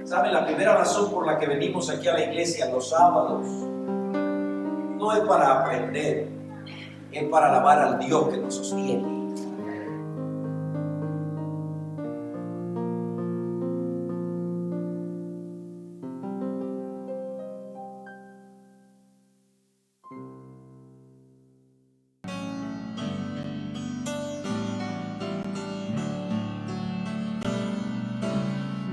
¿Saben? La primera razón por la que venimos aquí a la iglesia los sábados no es para aprender, es para alabar al Dios que nos sostiene.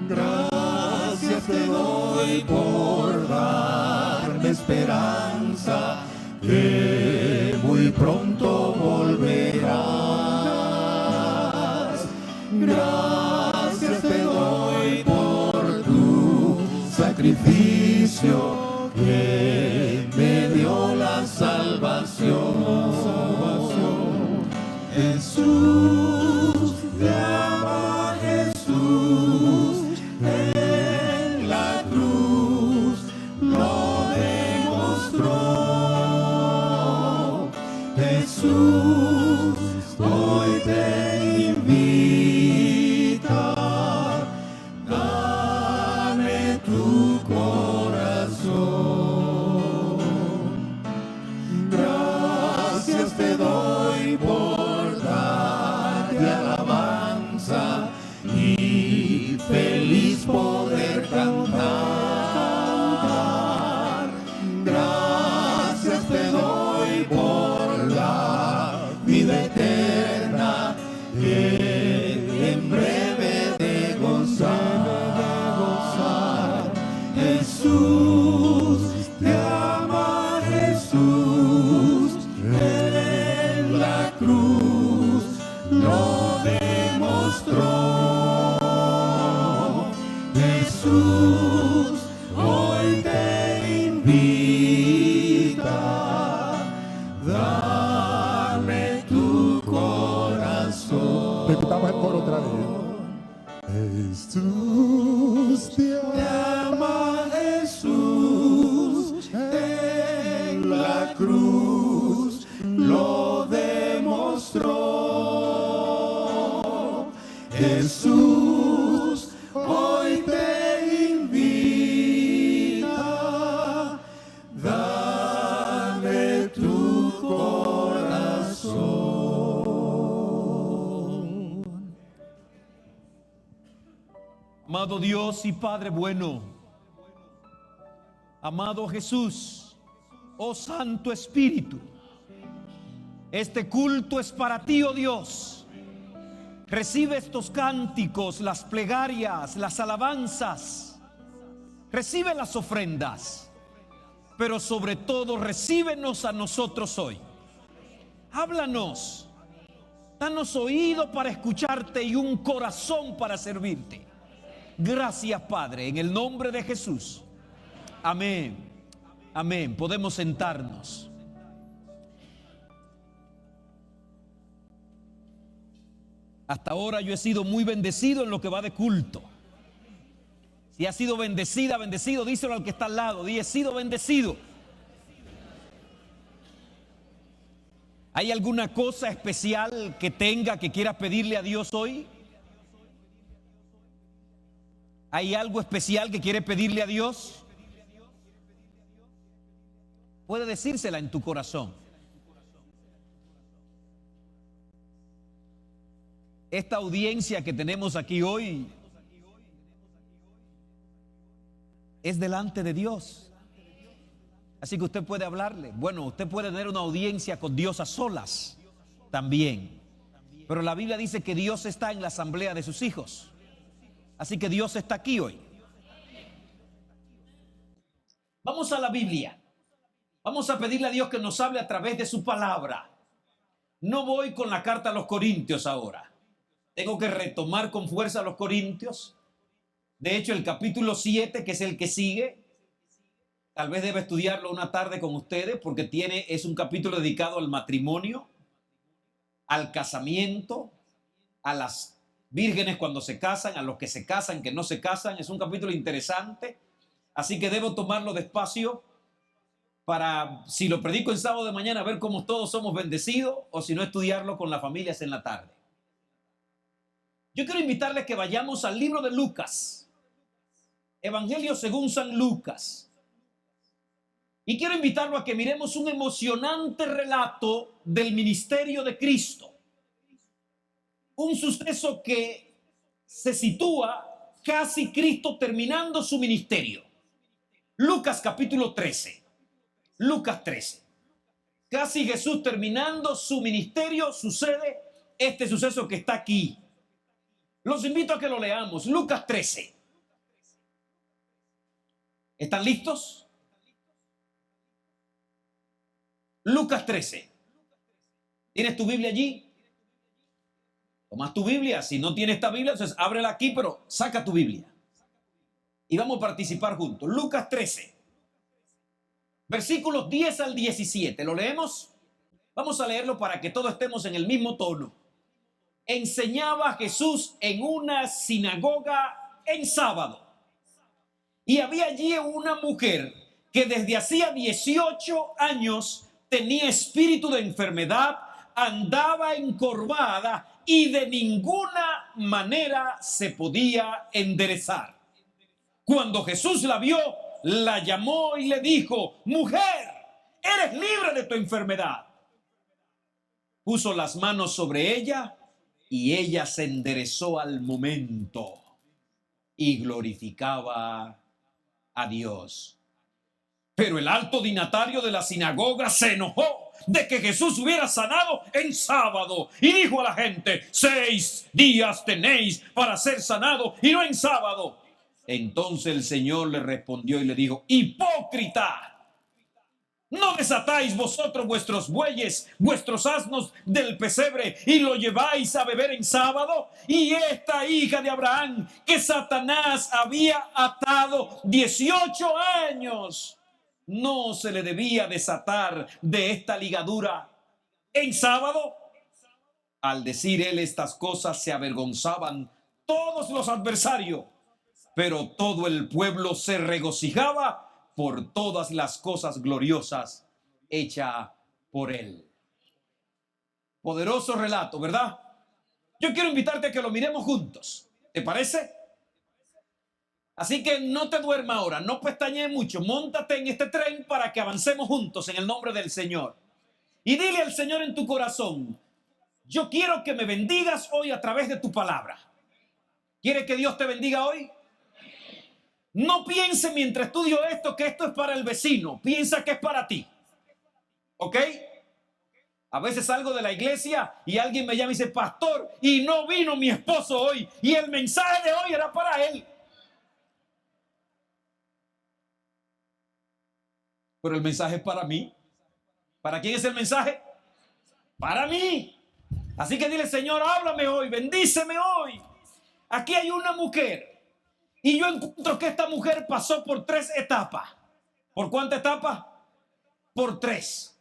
Gracias te doy por darme esperanza, que muy pronto volverás. Gracias te doy por tu sacrificio, que me dio la salvación. Jesús, te ama Jesús, en la cruz lo demostró. Jesús hoy te invita, dame tu corazón. Gracias te doy por darte alabanza y feliz poder cantar. Gracias te doy por la vida eterna que en breve de gozar. Jesús, te ama Jesús, en la cruz lo demostró. Jesús hoy te invita, dame tu corazón. Repitamos el coro otra vez. Jesús te ama Jesús, en la cruz lo demostró. Jesús hoy te invita, dame tu corazón. Amado Dios y Padre bueno, amado Jesús, oh Santo Espíritu, este culto es para ti, oh Dios. Recibe estos cánticos, las plegarias, las alabanzas, recibe las ofrendas, pero sobre todo recíbenos a nosotros hoy. Háblanos, danos oído para escucharte y un corazón para servirte. Gracias, Padre, en el nombre de Jesús. Amén. Amén. Podemos sentarnos. Hasta ahora yo he sido muy bendecido en lo que va de culto. Si has sido bendecida, bendecido, díselo al que está al lado. Di, he sido bendecido. ¿Hay alguna cosa especial que quieras pedirle a Dios hoy? ¿Hay algo especial que quiere pedirle a Dios? Puede decírsela en tu corazón. Esta audiencia que tenemos aquí hoy es delante de Dios. Así que usted puede hablarle. Bueno, usted puede tener una audiencia con Dios a solas también. Pero la Biblia dice que Dios está en la asamblea de sus hijos. Así que Dios está aquí hoy. Vamos a la Biblia. Vamos a pedirle a Dios que nos hable a través de su palabra. No voy con la carta a los Corintios ahora. Tengo que retomar con fuerza a los Corintios. De hecho, el capítulo 7, que es el que sigue, tal vez deba estudiarlo una tarde con ustedes porque es un capítulo dedicado al matrimonio, al casamiento, a las vírgenes cuando se casan, a los que se casan, que no se casan. Es un capítulo interesante, así que debo tomarlo despacio para, si lo predico en sábado de mañana, ver cómo todos somos bendecidos, o si no, estudiarlo con las familias en la tarde. Yo quiero invitarles que vayamos al libro de Lucas. Evangelio según San Lucas. Y quiero invitarlo a que miremos un emocionante relato del ministerio de Cristo. Un suceso que se sitúa casi Cristo terminando su ministerio. Lucas capítulo 13. Lucas 13. Casi Jesús terminando su ministerio sucede este suceso que está aquí. Los invito a que lo leamos. Lucas 13. ¿Están listos? Lucas 13. ¿Tienes tu Biblia allí? Tomas tu Biblia. Si no tienes esta Biblia, entonces ábrela aquí, pero saca tu Biblia. Y vamos a participar juntos. Lucas 13. Versículos 10 al 17. ¿Lo leemos? Vamos a leerlo para que todos estemos en el mismo tono. Enseñaba Jesús en una sinagoga en sábado. Y había allí una mujer que desde hacía 18 años tenía espíritu de enfermedad, andaba encorvada y de ninguna manera se podía enderezar. Cuando Jesús la vio, la llamó y le dijo: mujer, eres libre de tu enfermedad. Puso las manos sobre ella y ella se enderezó al momento y glorificaba a Dios. Pero el alto dignatario de la sinagoga se enojó de que Jesús hubiera sanado en sábado y dijo a la gente: 6 días tenéis para ser sanado y no en sábado. Entonces el Señor le respondió y le dijo: hipócrita, ¿no desatáis vosotros vuestros bueyes, vuestros asnos del pesebre y lo lleváis a beber en sábado? Y esta hija de Abraham, que Satanás había atado 18 años, ¿no se le debía desatar de esta ligadura en sábado? Al decir él estas cosas, se avergonzaban todos los adversarios, pero todo el pueblo se regocijaba por todas las cosas gloriosas hechas por él. Poderoso relato, ¿verdad? Yo quiero invitarte a que lo miremos juntos. ¿Te parece? Así que no te duermas ahora, no pestañees mucho, móntate en este tren para que avancemos juntos en el nombre del Señor. Y dile al Señor en tu corazón: yo quiero que me bendigas hoy a través de tu palabra. ¿Quieres que Dios te bendiga hoy? No piense mientras estudio esto que esto es para el vecino. Piensa que es para ti. ¿Ok? A veces salgo de la iglesia y alguien me llama y dice: pastor, y no vino mi esposo hoy. Y el mensaje de hoy era para él. Pero el mensaje es para mí. ¿Para quién es el mensaje? Para mí. Así que dile: Señor, háblame hoy, bendíceme hoy. Aquí hay una mujer. Y yo encuentro que esta mujer pasó por 3 etapas. ¿Por cuántas etapas? Por 3.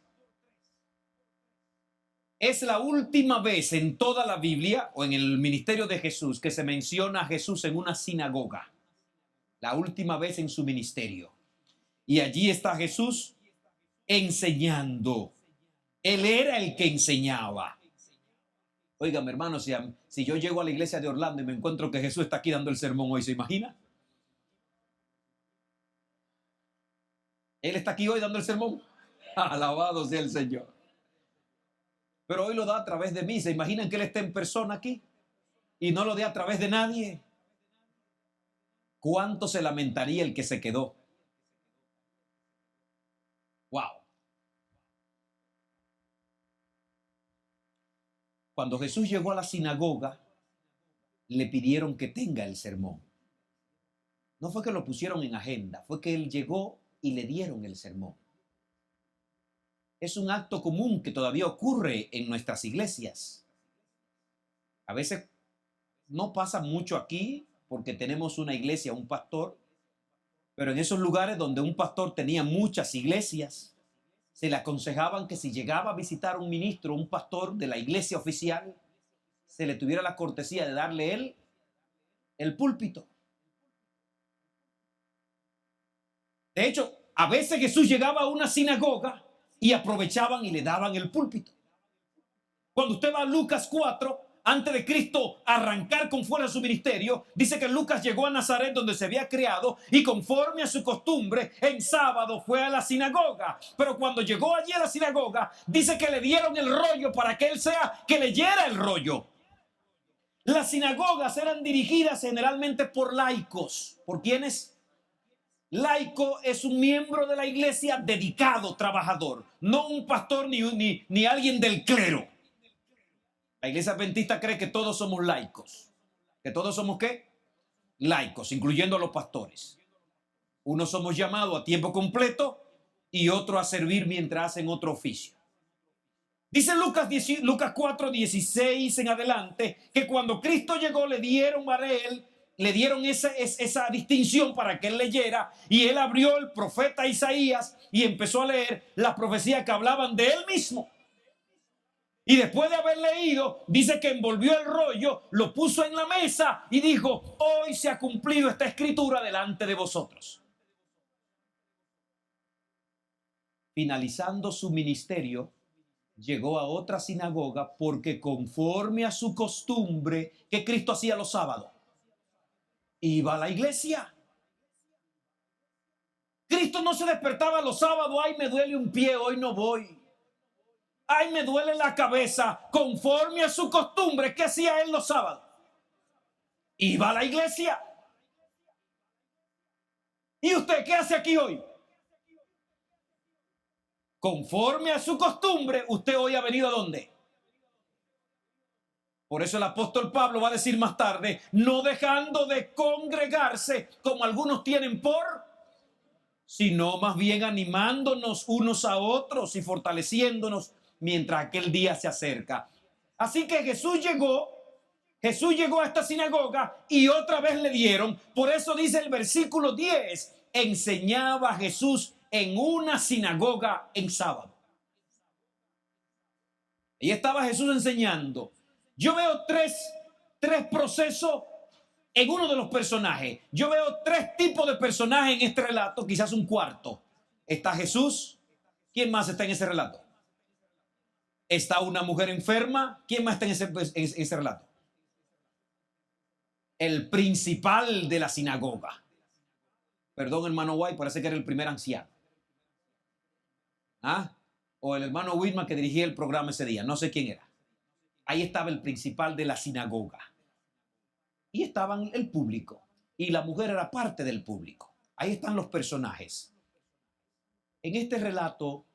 Es la última vez en toda la Biblia o en el ministerio de Jesús que se menciona a Jesús en una sinagoga. La última vez en su ministerio. Y allí está Jesús enseñando. Él era el que enseñaba. Óigame, hermano, si yo llego a la iglesia de Orlando y me encuentro que Jesús está aquí dando el sermón hoy, ¿se imagina? Él está aquí hoy dando el sermón. Alabado sea el Señor. Pero hoy lo da a través de mí. ¿Se imaginan que Él esté en persona aquí y no lo dé a través de nadie? ¿Cuánto se lamentaría el que se quedó? Wow. Cuando Jesús llegó a la sinagoga, le pidieron que tenga el sermón. No fue que lo pusieron en agenda, fue que él llegó y le dieron el sermón. Es un acto común que todavía ocurre en nuestras iglesias. A veces no pasa mucho aquí porque tenemos una iglesia, un pastor, pero en esos lugares donde un pastor tenía muchas iglesias, se le aconsejaban que si llegaba a visitar un ministro, un pastor de la iglesia oficial, se le tuviera la cortesía de darle él el púlpito. De hecho, a veces Jesús llegaba a una sinagoga y aprovechaban y le daban el púlpito. Cuando usted va a Lucas 4, antes de Cristo arrancar con fuerza su ministerio, dice que Lucas llegó a Nazaret donde se había criado y conforme a su costumbre en sábado fue a la sinagoga. Pero cuando llegó allí a la sinagoga, dice que le dieron el rollo para que él sea que leyera el rollo. Las sinagogas eran dirigidas generalmente por laicos. ¿Por quiénes? Laico es un miembro de la iglesia dedicado, trabajador, no un pastor ni alguien del clero. La iglesia adventista cree que todos somos laicos. ¿Que todos somos qué? Laicos, incluyendo a los pastores. Unos somos llamados a tiempo completo y otros a servir mientras hacen otro oficio. Dice Lucas 4:16 en adelante que cuando Cristo llegó le dieron esa distinción para que él leyera, y él abrió el profeta Isaías y empezó a leer las profecías que hablaban de él mismo. Y después de haber leído, dice que envolvió el rollo, lo puso en la mesa y dijo: hoy se ha cumplido esta escritura delante de vosotros. Finalizando su ministerio, llegó a otra sinagoga porque conforme a su costumbre que Cristo hacía los sábados, iba a la iglesia. Cristo no se despertaba los sábados: ay, me duele un pie, hoy no voy. Ay, me duele la cabeza. Conforme a su costumbre, ¿qué hacía él los sábados? Iba a la iglesia. ¿Y usted qué hace aquí hoy? Conforme a su costumbre, usted hoy ha venido ¿a dónde? Por eso el apóstol Pablo va a decir más tarde: no dejando de congregarse como algunos tienen sino más bien animándonos unos a otros y fortaleciéndonos mientras aquel día se acerca. Así que Jesús llegó a esta sinagoga y otra vez le dieron. Por eso dice el versículo 10, enseñaba Jesús en una sinagoga en sábado. Ahí estaba Jesús enseñando. Yo veo tres procesos en uno de los personajes. Yo veo tres tipos de personajes en este relato, quizás un cuarto. Está Jesús. ¿Quién más está en ese relato? Está una mujer enferma. ¿Quién más está en ese relato? El principal de la sinagoga. Perdón, hermano White, parece que era el primer anciano. O el hermano Whitman que dirigía el programa ese día. No sé quién era. Ahí estaba el principal de la sinagoga. Y estaban el público. Y la mujer era parte del público. Ahí están los personajes. En este relato,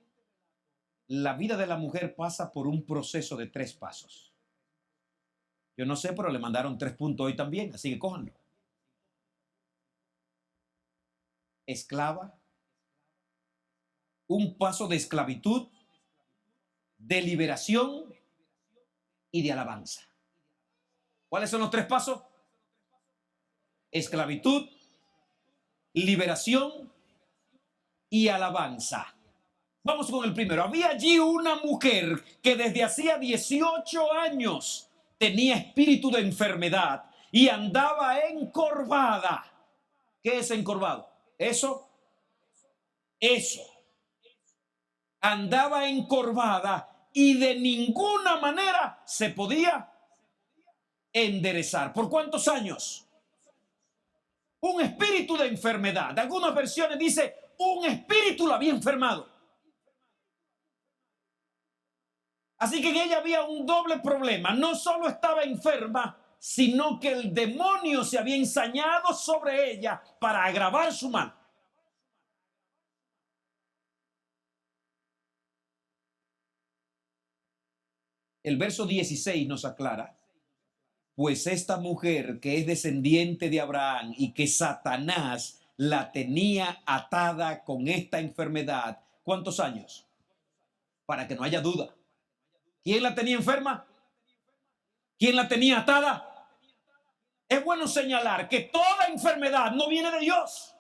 la vida de la mujer pasa por un proceso de 3 pasos. Yo no sé, pero le mandaron 3 puntos hoy también, así que cójanlo. Esclava, un paso de esclavitud, de liberación y de alabanza. ¿Cuáles son los 3 pasos? Esclavitud, liberación y alabanza. Vamos con el primero. Había allí una mujer que desde hacía 18 años tenía espíritu de enfermedad y andaba encorvada. ¿Qué es encorvado? Eso. Andaba encorvada y de ninguna manera se podía enderezar. ¿Por cuántos años? Un espíritu de enfermedad. Algunas versiones dice un espíritu la había enfermado. Así que en ella había un doble problema. No solo estaba enferma, sino que el demonio se había ensañado sobre ella para agravar su mal. El verso 16 nos aclara: pues esta mujer que es descendiente de Abraham y que Satanás la tenía atada con esta enfermedad. ¿Cuántos años? Para que no haya duda. ¿Quién la tenía enferma? ¿Quién la tenía atada? Es bueno señalar que toda enfermedad no viene de Dios.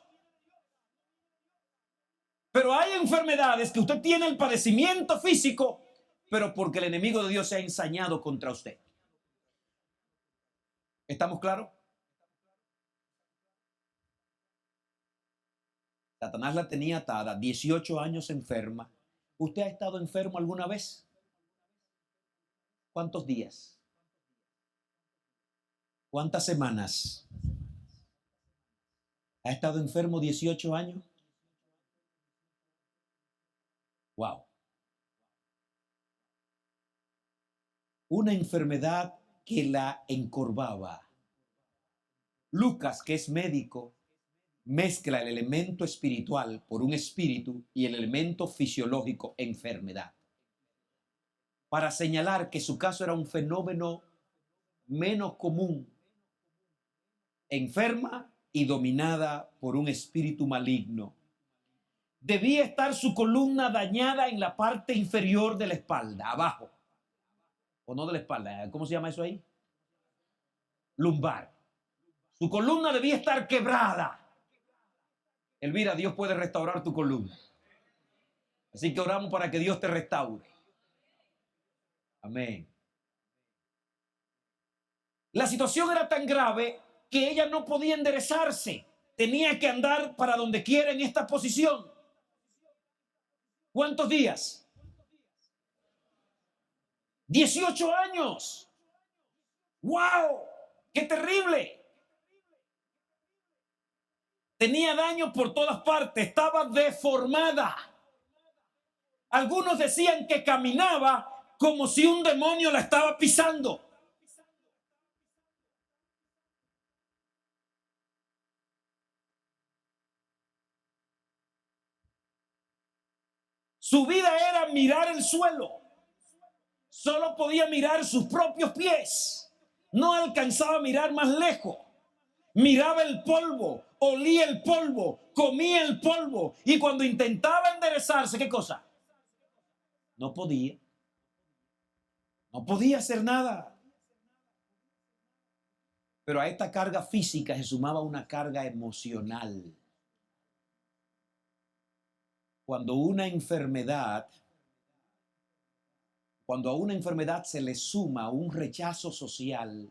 Pero hay enfermedades que usted tiene el padecimiento físico, pero porque el enemigo de Dios se ha ensañado contra usted. ¿Estamos claros? Satanás la tenía atada, 18 años enferma. ¿Usted ha estado enfermo alguna vez? ¿Cuántos días? ¿Cuántas semanas? ¿Ha estado enfermo 18 años? Wow. Una enfermedad que la encorvaba. Lucas, que es médico, mezcla el elemento espiritual por un espíritu y el elemento fisiológico, enfermedad, para señalar que su caso era un fenómeno menos común, enferma y dominada por un espíritu maligno. Debía estar su columna dañada en la parte inferior de la espalda, abajo, o no de la espalda, ¿cómo se llama eso ahí? Lumbar. Su columna debía estar quebrada. Elvira, Dios puede restaurar tu columna. Así que oramos para que Dios te restaure. Amén. La situación era tan grave que ella no podía enderezarse. Tenía que andar para donde quiera en esta posición. ¿Cuántos días? 18 años. ¡Wow! ¡Qué terrible! Tenía daño por todas partes, estaba deformada. Algunos decían que caminaba como si un demonio la estaba pisando. Su vida era mirar el suelo. Solo podía mirar sus propios pies. No alcanzaba a mirar más lejos. Miraba el polvo, olía el polvo, comía el polvo. Y cuando intentaba enderezarse, ¿qué cosa? No podía. No podía hacer nada. Pero a esta carga física se sumaba una carga emocional. Cuando a una enfermedad se le suma un rechazo social,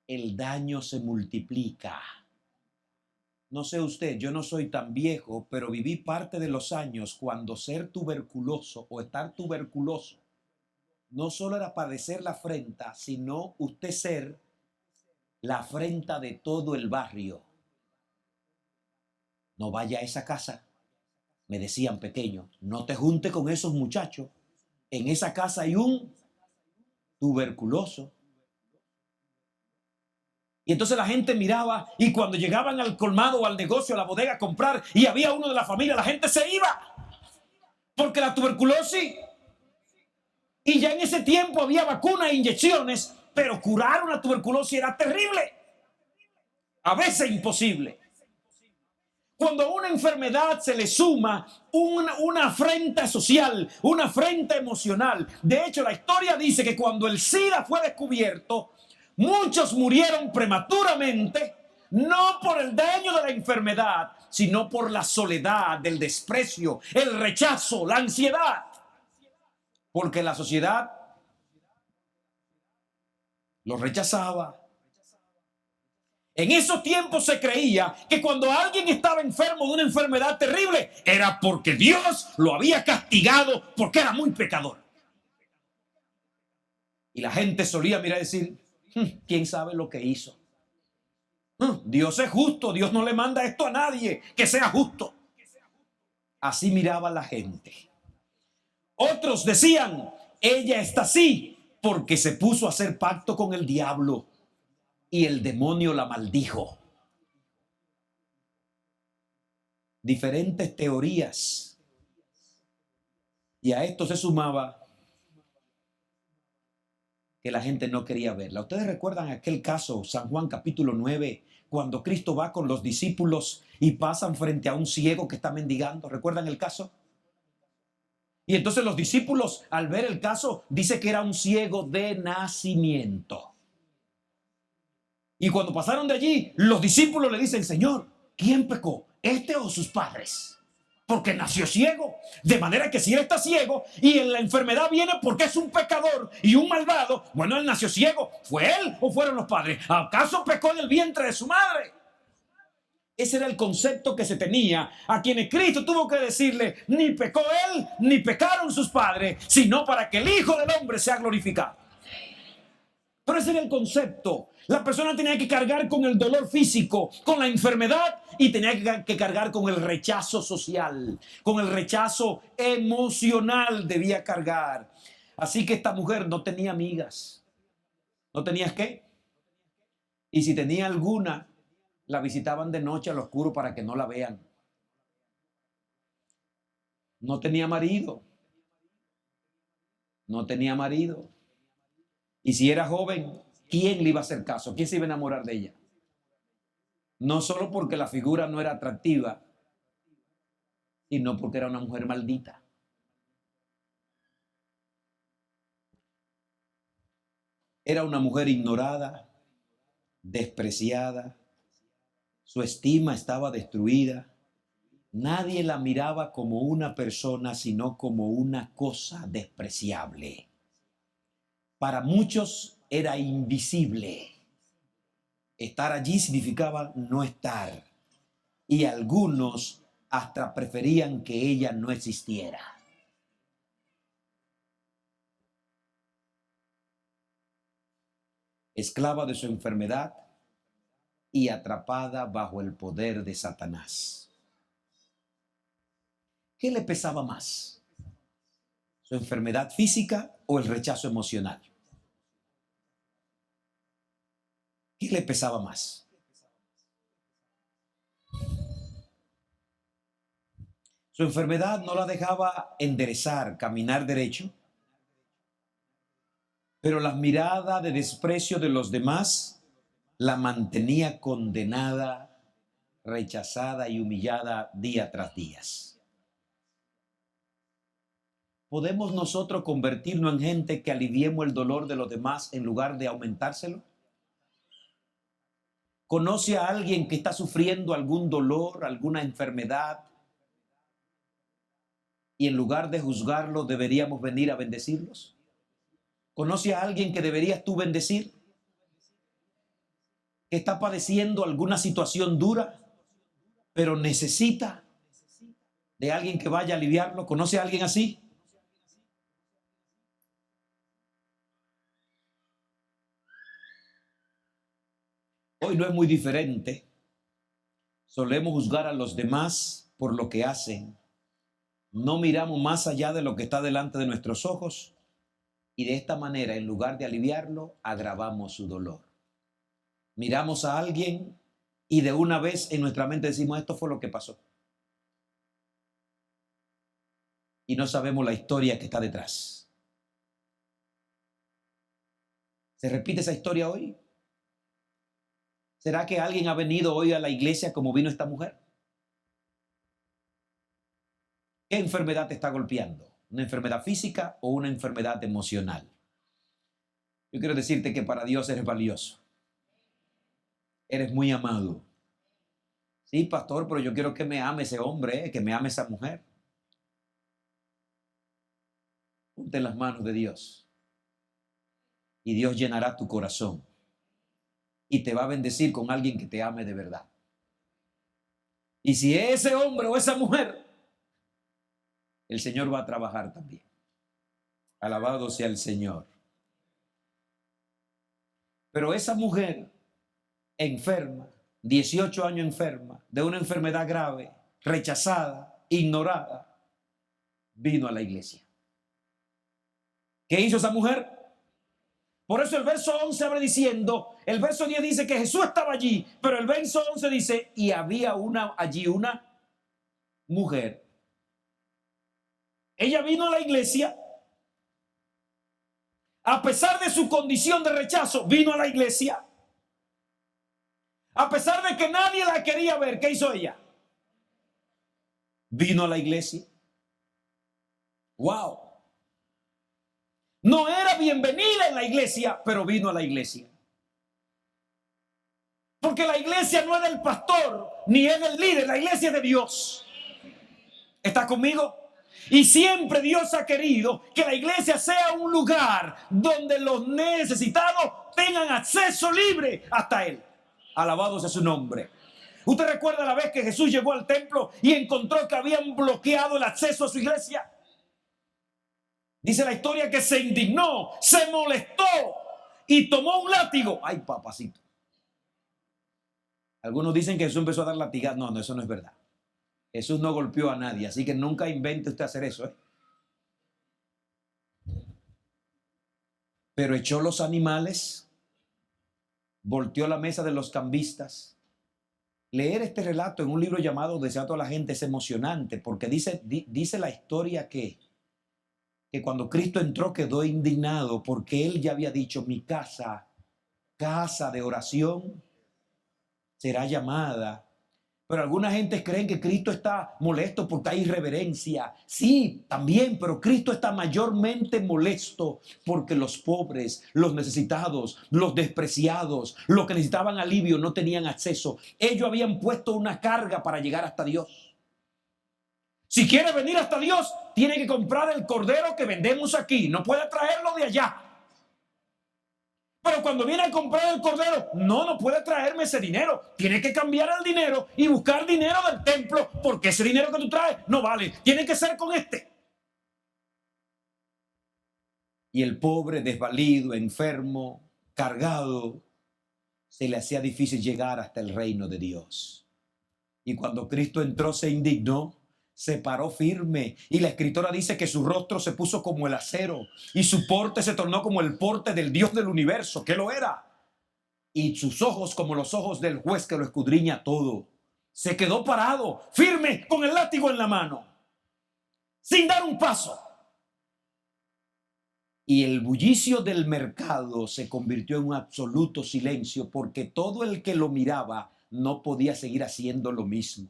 el daño se multiplica. No sé usted, yo no soy tan viejo, pero viví parte de los años cuando ser tuberculoso o estar tuberculoso no solo era padecer la afrenta, sino usted ser la afrenta de todo el barrio. No vaya a esa casa, me decían pequeño, no te junte con esos muchachos. En esa casa hay un tuberculoso. Y entonces la gente miraba y cuando llegaban al colmado o al negocio, a la bodega a comprar y había uno de la familia, la gente se iba. Porque la tuberculosis, y ya en ese tiempo había vacunas e inyecciones, pero curar una tuberculosis era terrible. A veces imposible. Cuando a una enfermedad se le suma una afrenta social, una afrenta emocional. De hecho, la historia dice que cuando el SIDA fue descubierto, muchos murieron prematuramente, no por el daño de la enfermedad, sino por la soledad, el desprecio, el rechazo, la ansiedad. Porque la sociedad los rechazaba. En esos tiempos se creía que cuando alguien estaba enfermo de una enfermedad terrible, era porque Dios lo había castigado porque era muy pecador. Y la gente solía mirar y decir, ¿quién sabe lo que hizo? Dios es justo, Dios no le manda esto a nadie, que sea justo. Así miraba la gente. Otros decían, ella está así porque se puso a hacer pacto con el diablo y el demonio la maldijo. Diferentes teorías. Y a esto se sumaba que la gente no quería verla. ¿Ustedes recuerdan aquel caso, San Juan capítulo 9, cuando Cristo va con los discípulos y pasan frente a un ciego que está mendigando? ¿Recuerdan el caso? Y entonces los discípulos, al ver el caso, dice que era un ciego de nacimiento. Y cuando pasaron de allí, los discípulos le dicen, Señor, ¿quién pecó? ¿Este o sus padres? Porque nació ciego. De manera que si él está ciego y en la enfermedad viene porque es un pecador y un malvado, bueno, él nació ciego. ¿Fue él o fueron los padres? ¿Acaso pecó en el vientre de su madre? Ese era el concepto que se tenía, a quienes Cristo tuvo que decirle, ni pecó él, ni pecaron sus padres, sino para que el Hijo del Hombre sea glorificado. Pero ese era el concepto. La persona tenía que cargar con el dolor físico, con la enfermedad, y tenía que cargar con el rechazo social, con el rechazo emocional debía cargar. Así que esta mujer no tenía amigas. ¿No tenías qué? Y si tenía alguna, la visitaban de noche al oscuro para que no la vean. No tenía marido. No tenía marido. Y si era joven, ¿quién le iba a hacer caso? ¿Quién se iba a enamorar de ella? No solo porque la figura no era atractiva, sino porque era una mujer maldita. Era una mujer ignorada, despreciada. Su estima estaba destruida. Nadie la miraba como una persona, sino como una cosa despreciable. Para muchos era invisible. Estar allí significaba no estar. Y algunos hasta preferían que ella no existiera. Esclava de su enfermedad y atrapada bajo el poder de Satanás. ¿Qué le pesaba más? ¿Su enfermedad física o el rechazo emocional? ¿Qué le pesaba más? Su enfermedad no la dejaba enderezar, caminar derecho, pero la mirada de desprecio de los demás la mantenía condenada, rechazada y humillada día tras día. ¿Podemos nosotros convertirnos en gente que aliviemos el dolor de los demás en lugar de aumentárselo? ¿Conoce a alguien que está sufriendo algún dolor, alguna enfermedad? Y en lugar de juzgarlo, deberíamos venir a bendecirlos. ¿Conoce a alguien que deberías tú bendecir? ¿Que está padeciendo alguna situación dura, pero necesita de alguien que vaya a aliviarlo? ¿Conoce a alguien así? Hoy no es muy diferente. Solemos juzgar a los demás por lo que hacen. No miramos más allá de lo que está delante de nuestros ojos y de esta manera, en lugar de aliviarlo, agravamos su dolor. Miramos a alguien y de una vez en nuestra mente decimos, esto fue lo que pasó. Y no sabemos la historia que está detrás. ¿Se repite esa historia hoy? ¿Será que alguien ha venido hoy a la iglesia como vino esta mujer? ¿Qué enfermedad te está golpeando? ¿Una enfermedad física o una enfermedad emocional? Yo quiero decirte que para Dios eres valioso. Eres muy amado. Sí, pastor, pero yo quiero que me ame ese hombre, que me ame esa mujer. Ponte en las manos de Dios. Y Dios llenará tu corazón. Y te va a bendecir con alguien que te ame de verdad. Y si ese hombre o esa mujer, el Señor va a trabajar también. Alabado sea el Señor. Pero esa mujer enferma, 18 años enferma, de una enfermedad grave, rechazada, ignorada, vino a la iglesia. ¿Qué hizo esa mujer? Por eso el verso 11 abre diciendo, el verso 10 dice que Jesús estaba allí, pero el verso 11 dice, y había allí una mujer. Ella vino a la iglesia, a pesar de su condición de rechazo, vino a la iglesia. A pesar de que nadie la quería ver, ¿qué hizo ella? Vino a la iglesia. ¡Wow! No era bienvenida en la iglesia, pero vino a la iglesia. Porque la iglesia no es del pastor, ni es del líder, la iglesia es de Dios. ¿Está conmigo? Y siempre Dios ha querido que la iglesia sea un lugar donde los necesitados tengan acceso libre hasta Él. Alabado sea su nombre. ¿Usted recuerda la vez que Jesús llegó al templo y encontró que habían bloqueado el acceso a su iglesia? Dice la historia que se indignó, se molestó y tomó un látigo. Ay, papacito. Algunos dicen que Jesús empezó a dar latigazos. No, eso no es verdad. Jesús no golpeó a nadie, así que nunca invente usted hacer eso, ¿eh? Pero echó los animales, volteó la mesa de los cambistas. Leer este relato en un libro llamado Deseado a la gente es emocionante porque dice la historia que cuando Cristo entró quedó indignado porque él ya había dicho: mi casa, casa de oración, será llamada. Pero alguna gente creen que Cristo está molesto porque hay irreverencia. Sí, también, pero Cristo está mayormente molesto porque los pobres, los necesitados, los despreciados, los que necesitaban alivio no tenían acceso. Ellos habían puesto una carga para llegar hasta Dios. Si quiere venir hasta Dios, tiene que comprar el cordero que vendemos aquí. No puede traerlo de allá. Pero cuando viene a comprar el cordero, no puede traerme ese dinero. Tiene que cambiar el dinero y buscar dinero del templo, porque ese dinero que tú traes no vale. Tiene que ser con este. Y el pobre, desvalido, enfermo, cargado, se le hacía difícil llegar hasta el reino de Dios. Y cuando Cristo entró, se indignó, se paró firme, y la escritora dice que su rostro se puso como el acero y su porte se tornó como el porte del Dios del universo, que lo era, y sus ojos como los ojos del juez que lo escudriña todo. Se quedó parado, firme, con el látigo en la mano, sin dar un paso. Y el bullicio del mercado se convirtió en un absoluto silencio porque todo el que lo miraba no podía seguir haciendo lo mismo.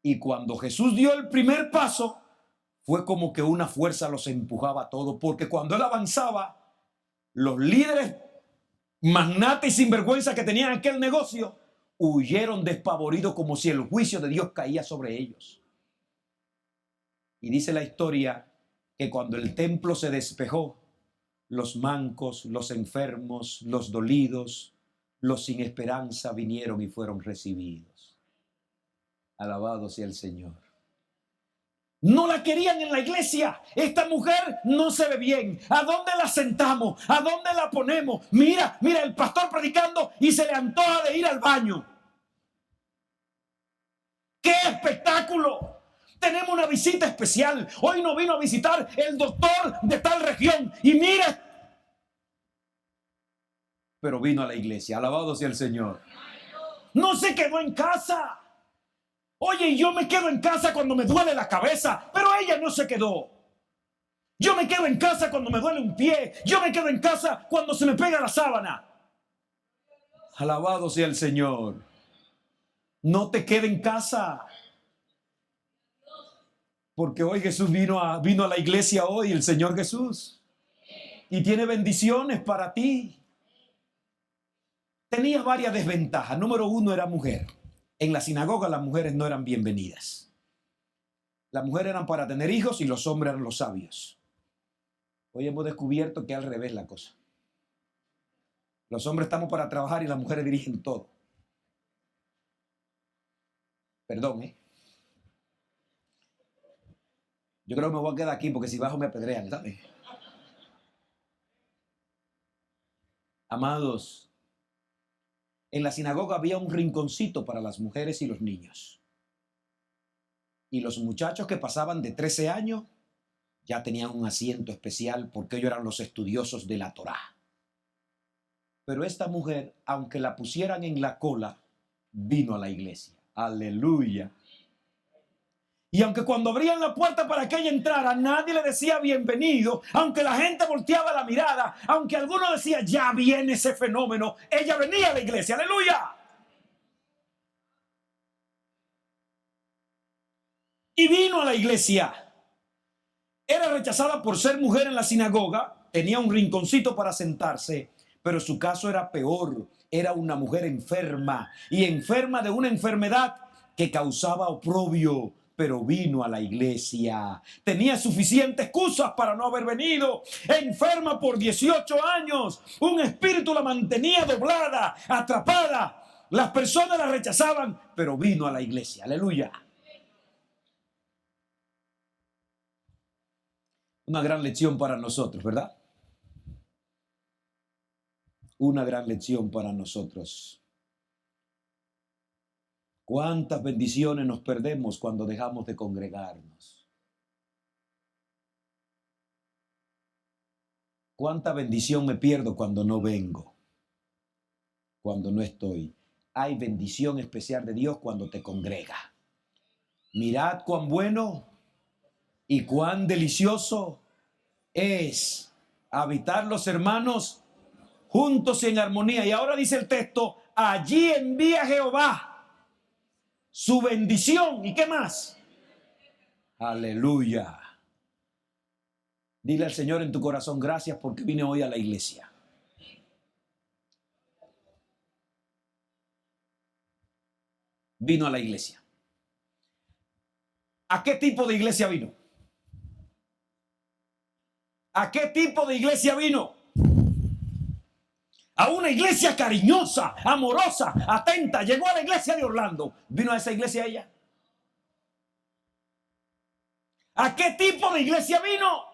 Y cuando Jesús dio el primer paso, fue como que una fuerza los empujaba a todos, porque cuando él avanzaba, los líderes, magnates y sinvergüenza que tenían aquel negocio, huyeron despavoridos como si el juicio de Dios caía sobre ellos. Y dice la historia que cuando el templo se despejó, los mancos, los enfermos, los dolidos, los sin esperanza vinieron y fueron recibidos. Alabado sea el Señor. No la querían en la iglesia. Esta mujer no se ve bien. ¿A dónde la sentamos? ¿A dónde la ponemos? Mira el pastor predicando y se le antoja de ir al baño. ¡Qué espectáculo! Tenemos una visita especial. Hoy nos vino a visitar el doctor de tal región. Y mira. Pero vino a la iglesia. Alabado sea el Señor. No se quedó en casa. Oye, yo me quedo en casa cuando me duele la cabeza, pero ella no se quedó. Yo me quedo en casa cuando me duele un pie. Yo me quedo en casa cuando se me pega la sábana. Alabado sea el Señor. No te quedes en casa. Porque hoy Jesús vino a la iglesia hoy, el Señor Jesús. Y tiene bendiciones para ti. Tenía varias desventajas. Número 1, era mujer. En la sinagoga las mujeres no eran bienvenidas. Las mujeres eran para tener hijos y los hombres eran los sabios. Hoy hemos descubierto que es al revés la cosa. Los hombres estamos para trabajar y las mujeres dirigen todo. Perdón, Yo creo que me voy a quedar aquí porque si bajo me apedrean, ¿sabes? Amados, en la sinagoga había un rinconcito para las mujeres y los niños. Y los muchachos que pasaban de 13 años ya tenían un asiento especial porque ellos eran los estudiosos de la Torá. Pero esta mujer, aunque la pusieran en la cola, vino a la iglesia. Aleluya. Y aunque cuando abrían la puerta para que ella entrara, nadie le decía bienvenido, aunque la gente volteaba la mirada, aunque alguno decía, ya viene ese fenómeno, ella venía a la iglesia. ¡Aleluya! Y vino a la iglesia. Era rechazada por ser mujer en la sinagoga, tenía un rinconcito para sentarse, pero su caso era peor. Era una mujer enferma, y enferma de una enfermedad que causaba oprobio. Pero vino a la iglesia. Tenía suficientes excusas para no haber venido. Enferma por 18 años. Un espíritu la mantenía doblada, atrapada. Las personas la rechazaban, pero vino a la iglesia. Aleluya. Una gran lección para nosotros, ¿verdad? una gran lección para nosotros. ¿Cuántas bendiciones nos perdemos cuando dejamos de congregarnos? ¿Cuánta bendición me pierdo cuando no vengo? Cuando no estoy. Hay bendición especial de Dios cuando te congrega. Mirad cuán bueno y cuán delicioso es habitar los hermanos juntos y en armonía. Y ahora dice el texto, allí envía Jehová su bendición. ¿Y qué más? Aleluya. Dile al Señor en tu corazón, gracias porque vine hoy a la iglesia. Vino a la iglesia. ¿A qué tipo de iglesia vino? ¿A qué tipo de iglesia vino? A una iglesia cariñosa, amorosa, atenta. Llegó a la iglesia de Orlando. ¿Vino a esa iglesia ella? ¿A qué tipo de iglesia vino?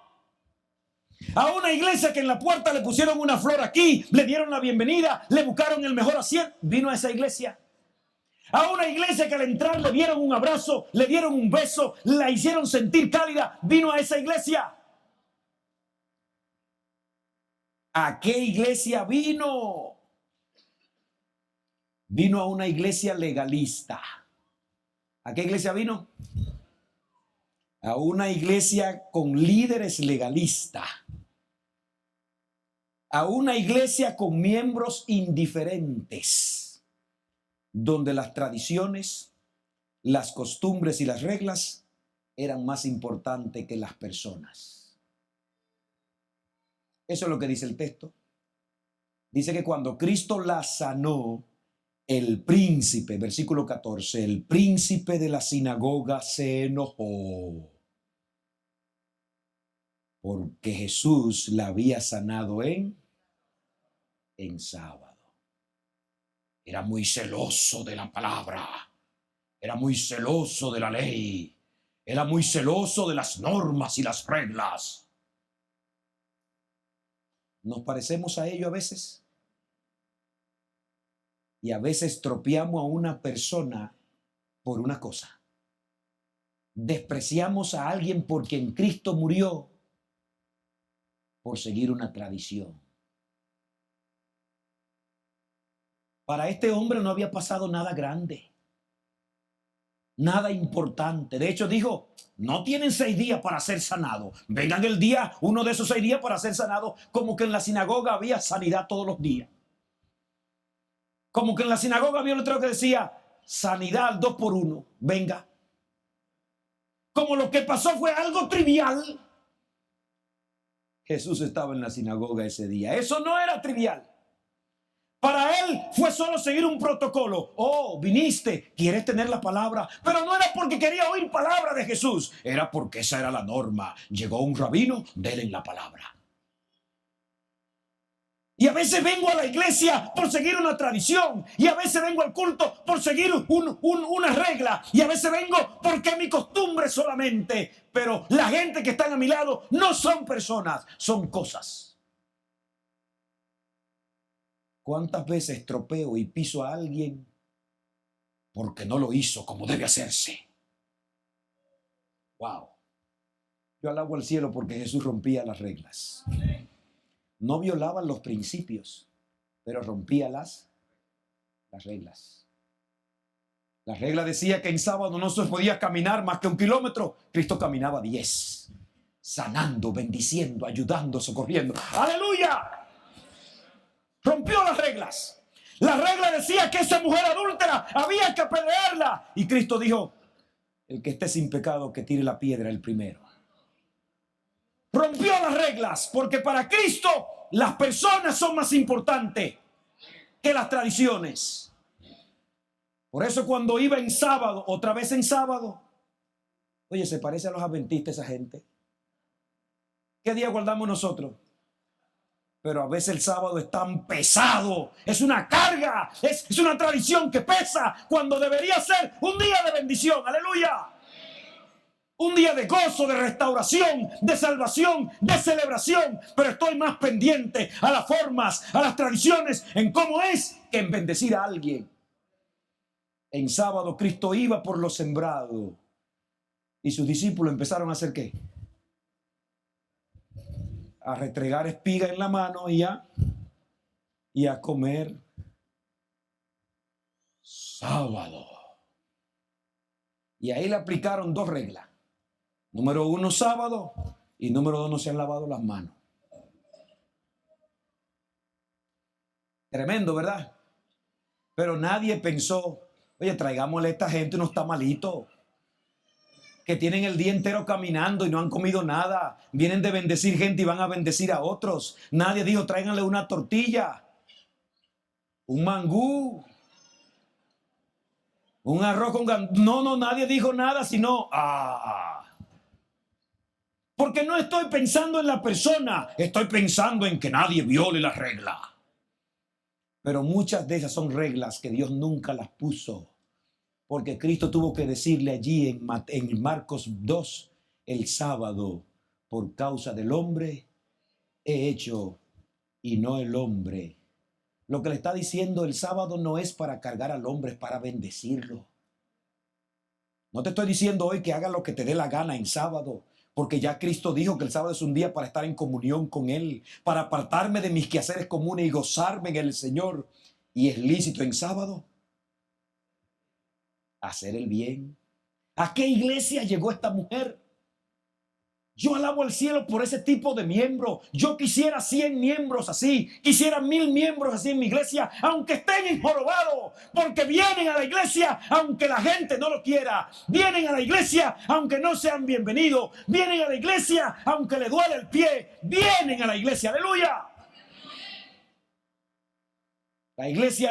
A una iglesia que en la puerta le pusieron una flor aquí, le dieron la bienvenida, le buscaron el mejor asiento. ¿Vino a esa iglesia? A una iglesia que al entrar le dieron un abrazo, le dieron un beso, la hicieron sentir cálida. ¿Vino a esa iglesia? ¿A qué iglesia vino? Vino a una iglesia legalista. ¿A qué iglesia vino? A una iglesia con líderes legalistas. A una iglesia con miembros indiferentes, donde las tradiciones, las costumbres y las reglas eran más importantes que las personas. Eso es lo que dice el texto. Dice que cuando Cristo la sanó, el príncipe, versículo 14, el príncipe de la sinagoga se enojó porque Jesús la había sanado en sábado. Era muy celoso de la palabra, era muy celoso de la ley, era muy celoso de las normas y las reglas. ¿Nos parecemos a ello a veces? Y a veces tropeamos a una persona por una cosa. Despreciamos a alguien por quien Cristo murió por seguir una tradición. Para este hombre no había pasado nada grande, nada importante. De hecho dijo, no tienen 6 días para ser sanados. Vengan el día, uno de esos 6 días para ser sanados. Como que en la sinagoga había sanidad todos los días. Como que en la sinagoga había un letrero que decía, sanidad al 2 por 1. Venga. Como lo que pasó fue algo trivial. Jesús estaba en la sinagoga ese día. Eso no era trivial. Para él fue solo seguir un protocolo. Oh, viniste, quieres tener la palabra. Pero no era porque quería oír palabra de Jesús. Era porque esa era la norma. Llegó un rabino, denle la palabra. Y a veces vengo a la iglesia por seguir una tradición. Y a veces vengo al culto por seguir una regla. Y a veces vengo porque es mi costumbre solamente. Pero la gente que están a mi lado no son personas, son cosas. ¿Cuántas veces estropeo y piso a alguien porque no lo hizo como debe hacerse? Wow. Yo alabo al cielo porque Jesús rompía las reglas. No violaban los principios, pero rompía las reglas. La regla decía que en sábado no se podía caminar más que 1 kilómetro. Cristo caminaba 10, sanando, bendiciendo, ayudando, socorriendo. ¡Aleluya! Rompió las reglas. La regla decía que esa mujer adúltera había que apedrearla. Y Cristo dijo, el que esté sin pecado que tire la piedra el primero. Rompió las reglas porque para Cristo las personas son más importantes que las tradiciones. Por eso cuando iba en sábado, otra vez en sábado, oye, se parece a los adventistas esa gente. ¿Qué día guardamos nosotros? Pero a veces el sábado es tan pesado, es una carga, es una tradición que pesa cuando debería ser un día de bendición. ¡Aleluya! Un día de gozo, de restauración, de salvación, de celebración. Pero estoy más pendiente a las formas, a las tradiciones, en cómo es, que en bendecir a alguien. En sábado Cristo iba por lo sembrado. Y sus discípulos empezaron a hacer ¿qué? A restregar espiga en la mano y a comer sábado. Y ahí le aplicaron 2 reglas. Número 1, sábado. Y número 2, no se han lavado las manos. Tremendo, ¿verdad? Pero nadie pensó, oye, traigámosle a esta gente unos tamalitos que tienen el día entero caminando y no han comido nada. Vienen de bendecir gente y van a bendecir a otros. Nadie dijo, tráiganle una tortilla, un mangú, un arroz con no, nadie dijo nada, sino, porque no estoy pensando en la persona, estoy pensando en que nadie viole la regla. Pero muchas de esas son reglas que Dios nunca las puso. Porque Cristo tuvo que decirle allí en Marcos 2, el sábado, por causa del hombre, he hecho y no el hombre. Lo que le está diciendo, el sábado no es para cargar al hombre, es para bendecirlo. No te estoy diciendo hoy que hagas lo que te dé la gana en sábado, porque ya Cristo dijo que el sábado es un día para estar en comunión con Él, para apartarme de mis quehaceres comunes y gozarme en el Señor. Y es lícito en sábado hacer el bien. ¿A qué iglesia llegó esta mujer? Yo alabo al cielo por ese tipo de miembros. Yo quisiera 100 miembros así. Quisiera 1000 miembros así en mi iglesia, aunque estén enjorobados, porque vienen a la iglesia aunque la gente no lo quiera. Vienen a la iglesia aunque no sean bienvenidos. Vienen a la iglesia aunque le duele el pie. Vienen a la iglesia. ¡Aleluya! La iglesia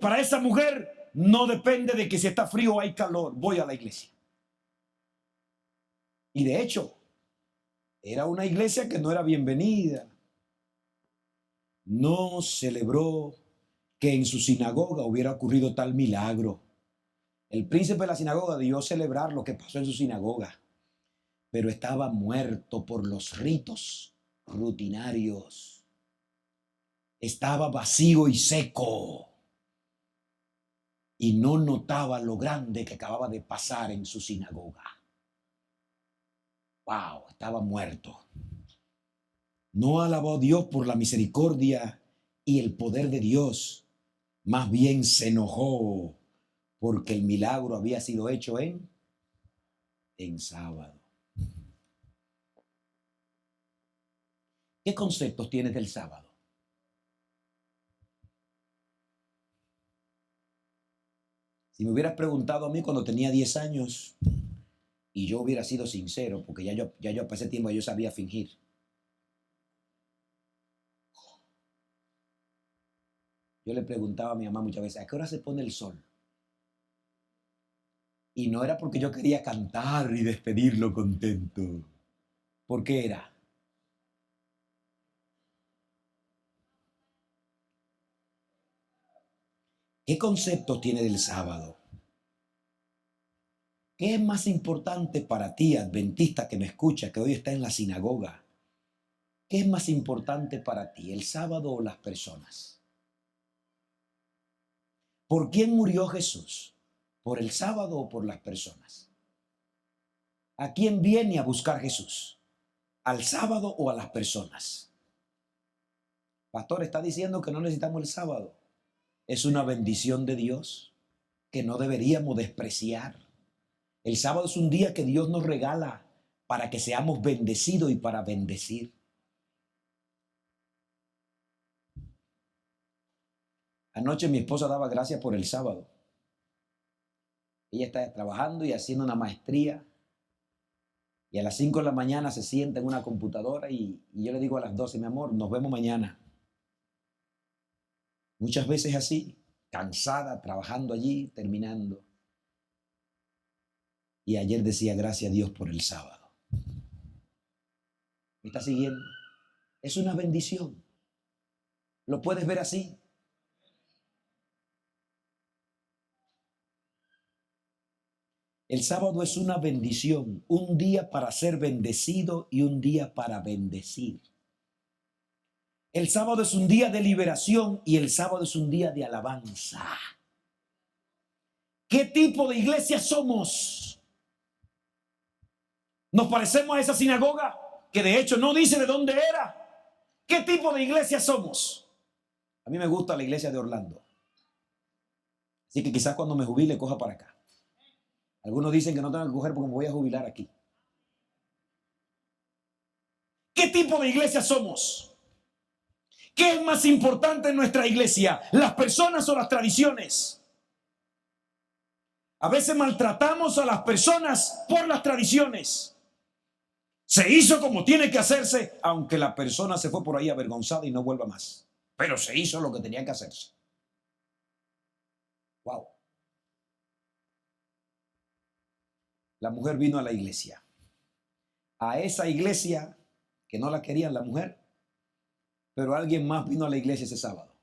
para esa mujer no depende de que si está frío o hay calor. Voy a la iglesia. Y de hecho, era una iglesia que no era bienvenida. No celebró que en su sinagoga hubiera ocurrido tal milagro. El príncipe de la sinagoga debió celebrar lo que pasó en su sinagoga, pero estaba muerto por los ritos rutinarios. Estaba vacío y seco. Y no notaba lo grande que acababa de pasar en su sinagoga. Wow, estaba muerto. No alabó a Dios por la misericordia y el poder de Dios. Más bien se enojó porque el milagro había sido hecho en sábado. ¿Qué conceptos tienes del sábado? Si me hubieras preguntado a mí cuando tenía 10 años y yo hubiera sido sincero, porque ya yo para ese tiempo yo sabía fingir. Yo le preguntaba a mi mamá muchas veces, ¿a qué hora se pone el sol? Y no era porque yo quería cantar y despedirlo contento. ¿Por qué era? ¿Qué concepto tiene del sábado? ¿Qué es más importante para ti, adventista que me escucha, que hoy está en la sinagoga? ¿Qué es más importante para ti, el sábado o las personas? ¿Por quién murió Jesús? ¿Por el sábado o por las personas? ¿A quién viene a buscar Jesús? ¿Al sábado o a las personas? Pastor, está diciendo que no necesitamos el sábado. Es una bendición de Dios que no deberíamos despreciar. El sábado es un día que Dios nos regala para que seamos bendecidos y para bendecir. Anoche mi esposa daba gracias por el sábado. Ella está trabajando y haciendo una maestría. Y a las 5 de la mañana se sienta en una computadora y yo le digo a las 12, mi amor, nos vemos mañana. Muchas veces así, cansada, trabajando allí, terminando. Y ayer decía, gracias a Dios por el sábado. ¿Me está siguiendo? Es una bendición. ¿Lo puedes ver así? El sábado es una bendición, un día para ser bendecido y un día para bendecir. El sábado es un día de liberación y el sábado es un día de alabanza. ¿Qué tipo de iglesia somos? ¿Nos parecemos a esa sinagoga que de hecho no dice de dónde era? ¿Qué tipo de iglesia somos? A mí me gusta la iglesia de Orlando. Así que quizás cuando me jubile coja para acá. Algunos dicen que no tengo que coger porque me voy a jubilar aquí. ¿Qué tipo de iglesia somos? ¿Qué es más importante en nuestra iglesia? ¿Las personas o las tradiciones? A veces maltratamos a las personas por las tradiciones. Se hizo como tiene que hacerse, aunque la persona se fue por ahí avergonzada y no vuelva más. Pero se hizo lo que tenía que hacerse. Wow. La mujer vino a la iglesia. A esa iglesia que no la querían la mujer, pero alguien más vino a la iglesia ese sábado.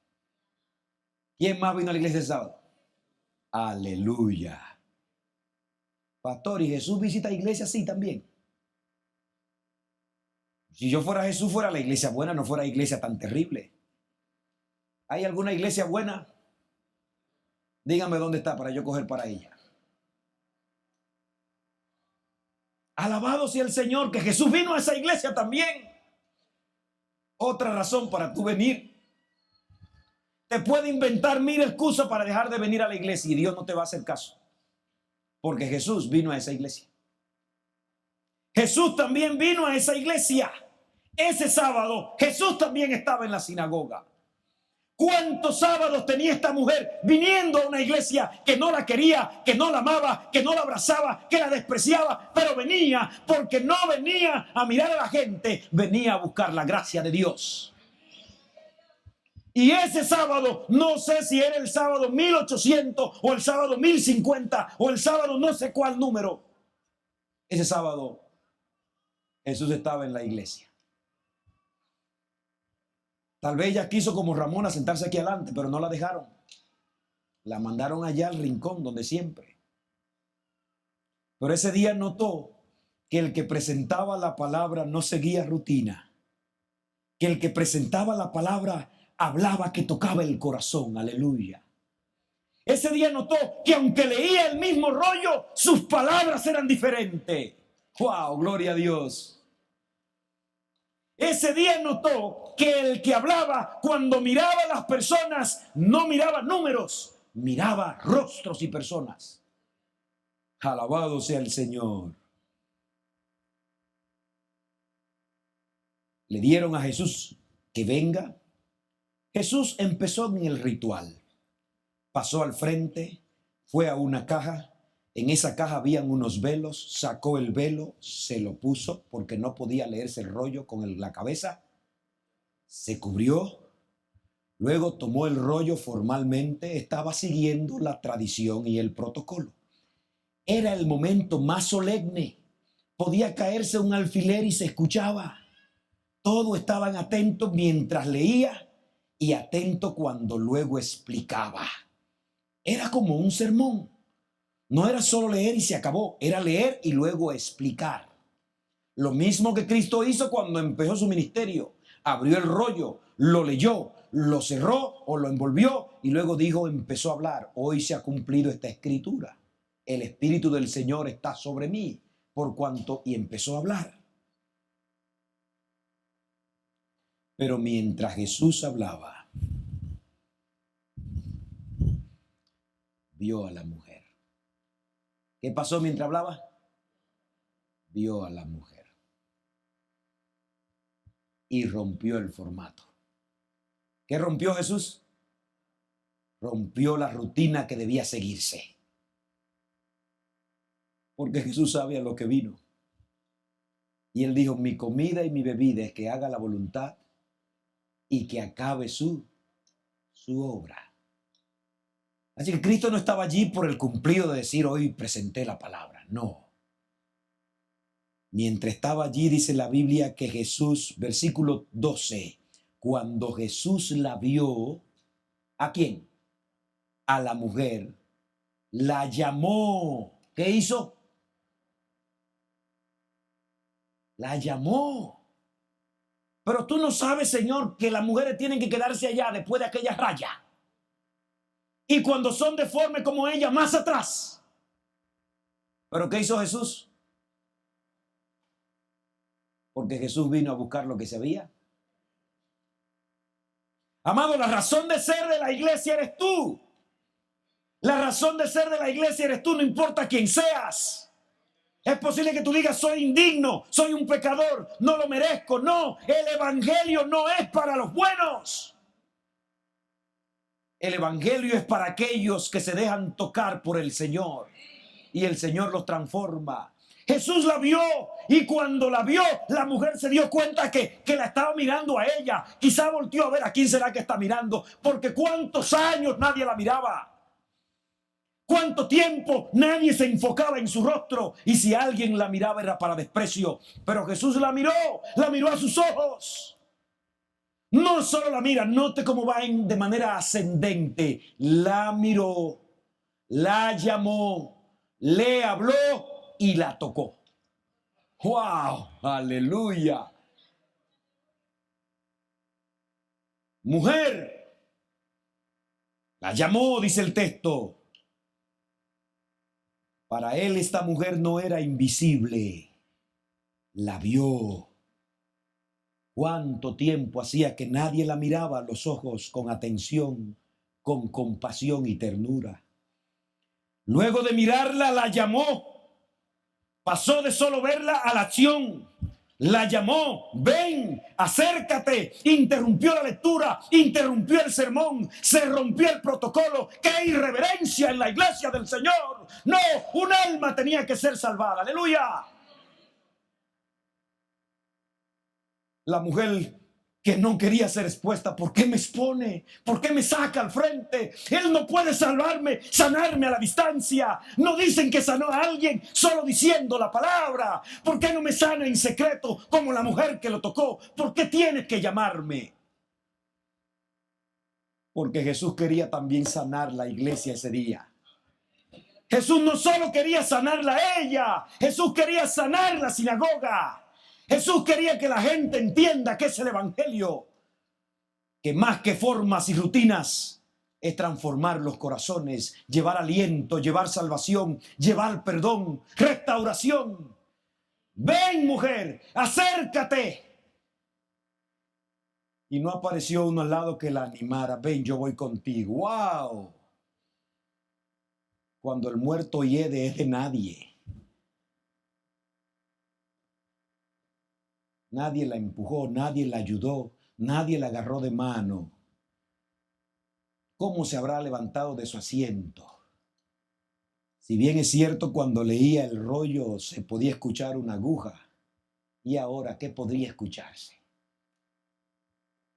¿Quién más vino a la iglesia ese sábado? Aleluya. Pastor, ¿y Jesús visita iglesias? Sí, también. Si yo fuera Jesús, fuera la iglesia buena, no fuera iglesia tan terrible. ¿Hay alguna iglesia buena? Dígame dónde está para yo coger para ella. Alabado sea el Señor, que Jesús vino a esa iglesia también. Otra razón para tú venir. Te puede inventar mil excusas para dejar de venir a la iglesia y Dios no te va a hacer caso. Porque Jesús vino a esa iglesia. Jesús también vino a esa iglesia. Ese sábado Jesús también estaba en la sinagoga. ¿Cuántos sábados tenía esta mujer viniendo a una iglesia que no la quería, que no la amaba, que no la abrazaba, que la despreciaba? Pero venía porque no venía a mirar a la gente, venía a buscar la gracia de Dios. Y ese sábado, no sé si era el sábado 1800 o el sábado 1050 o el sábado no sé cuál número. Ese sábado Jesús estaba en la iglesia. Tal vez ella quiso como Ramona sentarse aquí adelante, pero no la dejaron. La mandaron allá al rincón donde siempre. Pero ese día notó que el que presentaba la palabra no seguía rutina. Que el que presentaba la palabra hablaba que tocaba el corazón. Aleluya. Ese día notó que aunque leía el mismo rollo, sus palabras eran diferentes. ¡Wow! Gloria a Dios. Ese día notó que el que hablaba, cuando miraba a las personas, no miraba números, miraba rostros y personas. Alabado sea el Señor. Le dieron a Jesús que venga. Jesús empezó en el ritual. Pasó al frente, fue a una caja. En esa caja habían unos velos, sacó el velo, se lo puso porque no podía leerse el rollo con la cabeza. Se cubrió, luego tomó el rollo formalmente, estaba siguiendo la tradición y el protocolo. Era el momento más solemne, podía caerse un alfiler y se escuchaba. Todos estaban atentos mientras leía y atentos cuando luego explicaba. Era como un sermón. No era solo leer y se acabó, era leer y luego explicar. Lo mismo que Cristo hizo cuando empezó su ministerio. Abrió el rollo, lo leyó, lo cerró o lo envolvió y luego dijo, empezó a hablar. Hoy se ha cumplido esta escritura. El Espíritu del Señor está sobre mí, por cuanto, y empezó a hablar. Pero mientras Jesús hablaba, vio a la mujer. ¿Qué pasó mientras hablaba? Vio a la mujer. Y rompió el formato. ¿Qué rompió Jesús? Rompió la rutina que debía seguirse. Porque Jesús sabe a lo que vino. Y él dijo, mi comida y mi bebida es que haga la voluntad y que acabe su obra. Así que Cristo no estaba allí por el cumplido de decir hoy presenté la palabra. No. Mientras estaba allí dice la Biblia que Jesús, versículo 12, cuando Jesús la vio, ¿a quién? A la mujer, la llamó ¿Qué hizo? La llamó. Pero tú no sabes, Señor, que las mujeres tienen que quedarse allá después de aquella raya. Y cuando son deformes como ella, más atrás. ¿Pero qué hizo Jesús? Porque Jesús vino a buscar lo que se había. Amado, la razón de ser de la iglesia eres tú. La razón de ser de la iglesia eres tú, no importa quién seas. Es posible que tú digas, soy indigno, soy un pecador, no lo merezco. No, el evangelio no es para los buenos. El evangelio es para aquellos que se dejan tocar por el Señor. Y el Señor los transforma. Jesús la vio, y cuando la vio, la mujer se dio cuenta que la estaba mirando a ella. Quizá volteó a ver a quién será que está mirando, porque cuántos años nadie la miraba. Cuánto tiempo nadie se enfocaba en su rostro, y si alguien la miraba era para desprecio. Pero Jesús la miró a sus ojos. No solo la mira, note cómo va de manera ascendente. La miró, la llamó, le habló y la tocó. ¡Wow! ¡Aleluya! Mujer, la llamó, dice el texto. Para él esta mujer no era invisible. La vio. ¿Cuánto tiempo hacía que nadie la miraba a los ojos con atención, con compasión y ternura? Luego de mirarla, la llamó. Pasó de solo verla a la acción. La llamó, ven, acércate. Interrumpió la lectura, interrumpió el sermón, se rompió el protocolo. ¡Qué irreverencia en la iglesia del Señor! No, un alma tenía que ser salvada. ¡Aleluya! La mujer que no quería ser expuesta, ¿por qué me expone? ¿Por qué me saca al frente? Él no puede salvarme, sanarme a la distancia. No dicen que sanó a alguien solo diciendo la palabra. ¿Por qué no me sana en secreto como la mujer que lo tocó? ¿Por qué tienes que llamarme? Porque Jesús quería también sanar la iglesia ese día. Jesús no solo quería sanarla a ella, Jesús quería sanar la sinagoga. Jesús quería que la gente entienda que es el evangelio, que más que formas y rutinas es transformar los corazones, llevar aliento, llevar salvación, llevar perdón, restauración. Ven, mujer, acércate. Y no apareció uno al lado que la animara. Ven, yo voy contigo. ¡Wow! Cuando el muerto hiede es de nadie. Nadie la empujó, nadie la ayudó, nadie la agarró de mano. ¿Cómo se habrá levantado de su asiento? Si bien es cierto, cuando leía el rollo se podía escuchar una aguja. ¿Y ahora qué podría escucharse?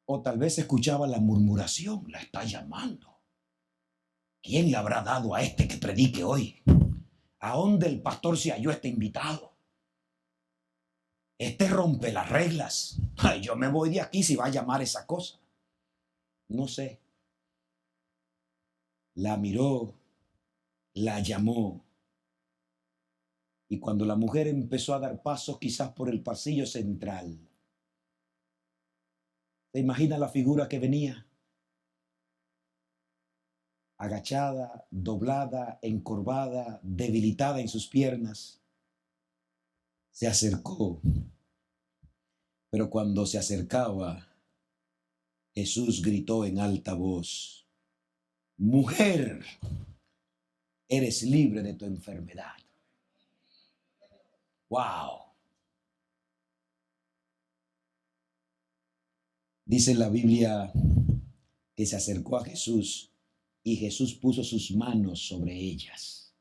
O tal vez escuchaba la murmuración, la está llamando. ¿Quién le habrá dado a este que predique hoy? ¿A dónde el pastor se halló este invitado? Este rompe las reglas. Ay, yo me voy de aquí si va a llamar esa cosa. No sé. La miró, la llamó. Y cuando la mujer empezó a dar pasos quizás por el pasillo central, ¿te imaginas la figura que venía? Agachada, doblada, encorvada, debilitada en sus piernas. Se acercó, pero cuando se acercaba, Jesús gritó en alta voz: mujer, eres libre de tu enfermedad. ¡Wow! Dice la Biblia que se acercó a Jesús y Jesús puso sus manos sobre ellas,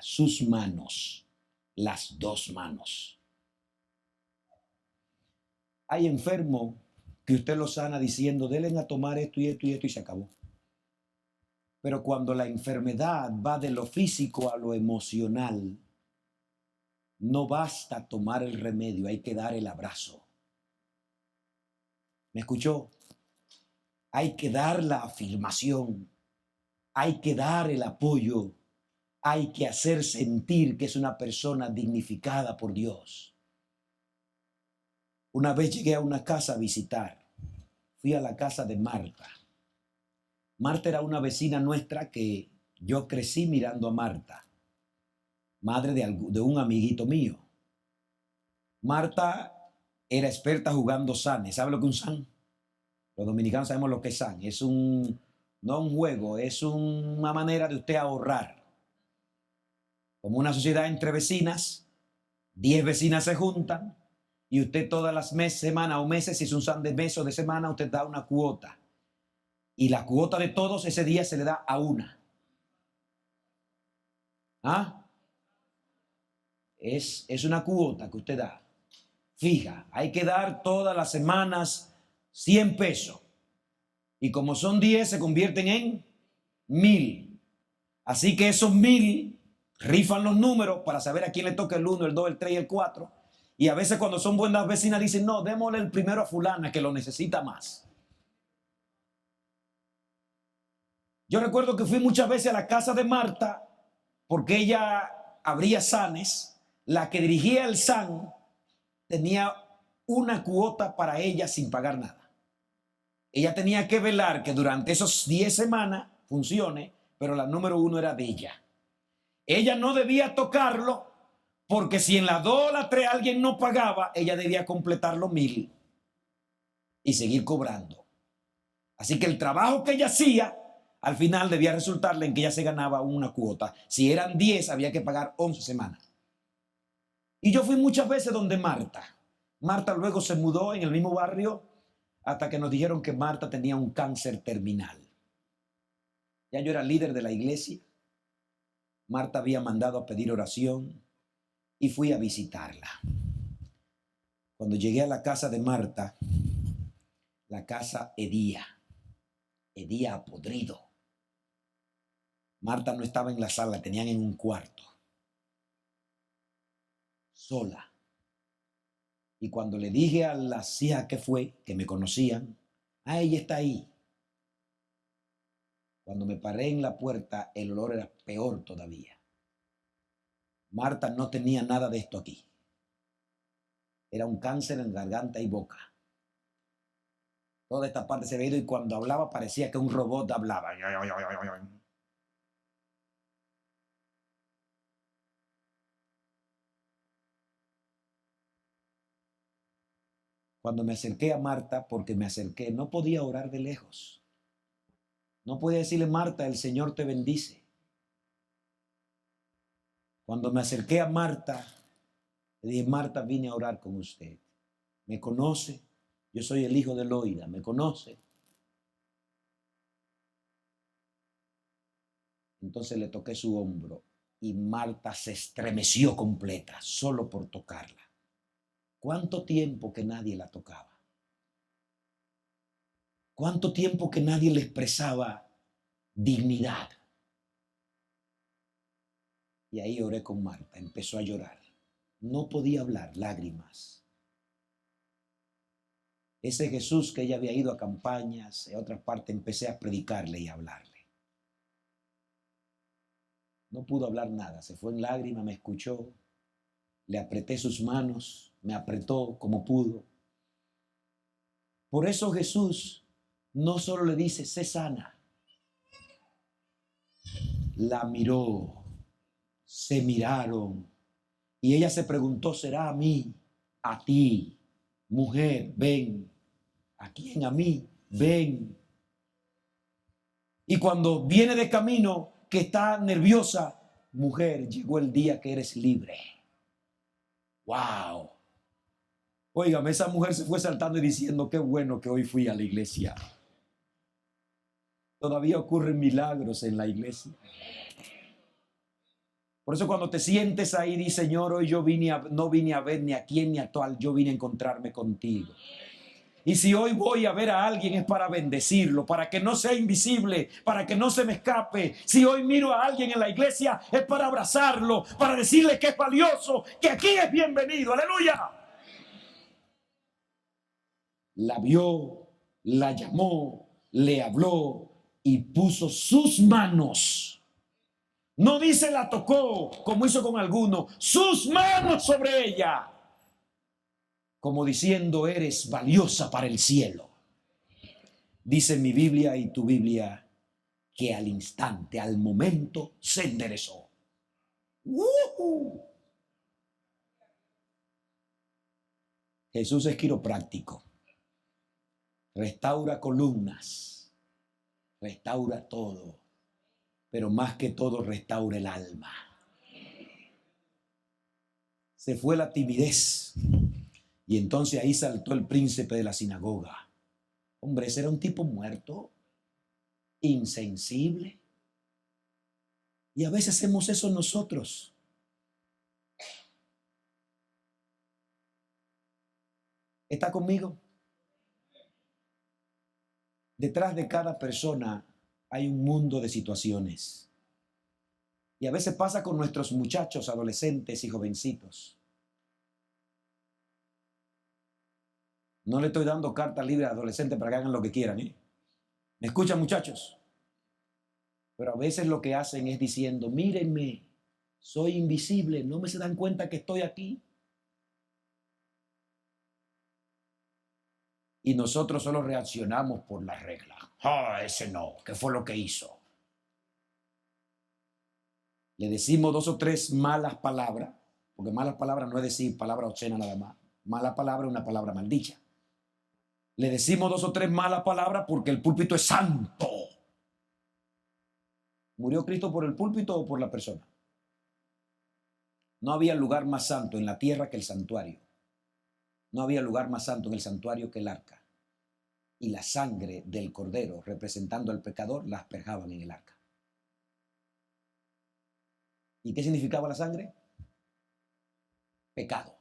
sus manos. Las dos manos. Hay enfermo que usted lo sana diciendo, denle a tomar esto y esto y esto y se acabó. Pero cuando la enfermedad va de lo físico a lo emocional, no basta tomar el remedio, hay que dar el abrazo. ¿Me escuchó? Hay que dar la afirmación, hay que dar el apoyo. hay que hacer sentir que es una persona dignificada por Dios. Una vez llegué a una casa a visitar. Fui a la casa de Marta. Marta era una vecina nuestra que yo crecí mirando a Marta, madre de un amiguito mío. Marta era experta jugando SAN. ¿Sabe lo que es un SAN? Los dominicanos sabemos lo que es SAN. Es no un juego, es una manera de usted ahorrar. Como una sociedad entre vecinas, 10 vecinas se juntan y usted todas las semanas o meses, si es un SAN de mes o de semana, usted da una cuota. Y la cuota de todos ese día se le da a una. ¿Ah? Es una cuota que usted da. Fija, hay que dar todas las semanas 100 pesos. Y como son 10, se convierten en 1000. Así que esos 1000 rifan los números para saber a quién le toca el 1, el 2, el 3 y el 4. Y a veces cuando son buenas vecinas dicen, no, démosle el primero a fulana que lo necesita más. Yo recuerdo que fui muchas veces a la casa de Marta porque ella abría SANes. La que dirigía el SAN tenía una cuota para ella sin pagar nada. Ella tenía que velar que durante esos 10 semanas funcione, pero la número 1 era de ella. Ella no debía tocarlo porque si en la 2 o la 3 alguien no pagaba, ella debía completar los 1000 y seguir cobrando. Así que el trabajo que ella hacía al final debía resultarle en que ella se ganaba una cuota. Si eran 10, había que pagar 11 semanas. Y yo fui muchas veces donde Marta. Marta luego se mudó en el mismo barrio hasta que nos dijeron que Marta tenía un cáncer terminal. Ya yo era líder de la iglesia. Marta había mandado a pedir oración y fui a visitarla. Cuando llegué a la casa de Marta, la casa hedía podrido. Marta no estaba en la sala, la tenían en un cuarto, sola. Y cuando le dije a las hijas que fue, que me conocían, ella está ahí. Cuando me paré en la puerta, el olor era peor todavía. Marta no tenía nada de esto aquí. Era un cáncer en garganta y boca. Toda esta parte se había ido y cuando hablaba parecía que un robot hablaba. Cuando me acerqué a Marta, porque me acerqué, no podía orar de lejos. No podía decirle, Marta, el Señor te bendice. Cuando me acerqué a Marta, le dije, Marta, vine a orar con usted. ¿Me conoce? Yo soy el hijo de Loida. ¿Me conoce? Entonces le toqué su hombro y Marta se estremeció completa solo por tocarla. ¿Cuánto tiempo que nadie la tocaba? ¿Cuánto tiempo que nadie le expresaba dignidad? Y ahí oré con Marta, empezó a llorar. No podía hablar, lágrimas. Ese Jesús que ella había ido a campañas, en otra parte empecé a predicarle y a hablarle. No pudo hablar nada, se fue en lágrimas, me escuchó, le apreté sus manos, me apretó como pudo. Por eso Jesús no solo le dice, sé sana. La miró, se miraron y ella se preguntó, ¿será a mí, a ti, mujer, ven? ¿A quién? A mí, ven. Y cuando viene de camino, que está nerviosa, mujer, llegó el día que eres libre. ¡Wow! Óigame, esa mujer se fue saltando y diciendo, qué bueno que hoy fui a la iglesia. Todavía ocurren milagros en la iglesia. Por eso cuando te sientes ahí, di, Señor, hoy yo no vine a ver ni a quién ni a tal, yo vine a encontrarme contigo. Y si hoy voy a ver a alguien es para bendecirlo, para que no sea invisible, para que no se me escape. Si hoy miro a alguien en la iglesia es para abrazarlo, para decirle que es valioso, que aquí es bienvenido. ¡Aleluya! La vio, la llamó, le habló y puso sus manos No dice la tocó, como hizo con algunos, sus manos sobre ella, como diciendo, eres valiosa para el cielo. Dice mi Biblia y tu Biblia que al instante, al momento, se enderezó. Jesús es quiropráctico. Restaura columnas, restaura todo, pero más que todo restaura el alma. Se fue la timidez y entonces ahí saltó el príncipe de la sinagoga. Hombre, ese era un tipo muerto, insensible. Y a veces hacemos eso nosotros. ¿Está conmigo? Detrás de cada persona hay un mundo de situaciones. Y a veces pasa con nuestros muchachos, adolescentes y jovencitos. No le estoy dando carta libre a adolescentes para que hagan lo que quieran, ¿eh? ¿Me escuchan, muchachos? Pero a veces lo que hacen es diciendo, mírenme, soy invisible, no me se dan cuenta que estoy aquí. Y nosotros solo reaccionamos por la regla. Ese no, ¿qué fue lo que hizo? Le decimos 2 o 3 malas palabras, porque malas palabras no es decir palabra obscena nada más. Mala palabra es una palabra maldicha. Le decimos 2 o 3 malas palabras porque el púlpito es santo. ¿Murió Cristo por el púlpito o por la persona? No había lugar más santo en la tierra que el santuario. No había lugar más santo en el santuario que el arca. Y la sangre del cordero, representando al pecador, la asperjaban en el arca. ¿Y qué significaba la sangre? Pecado.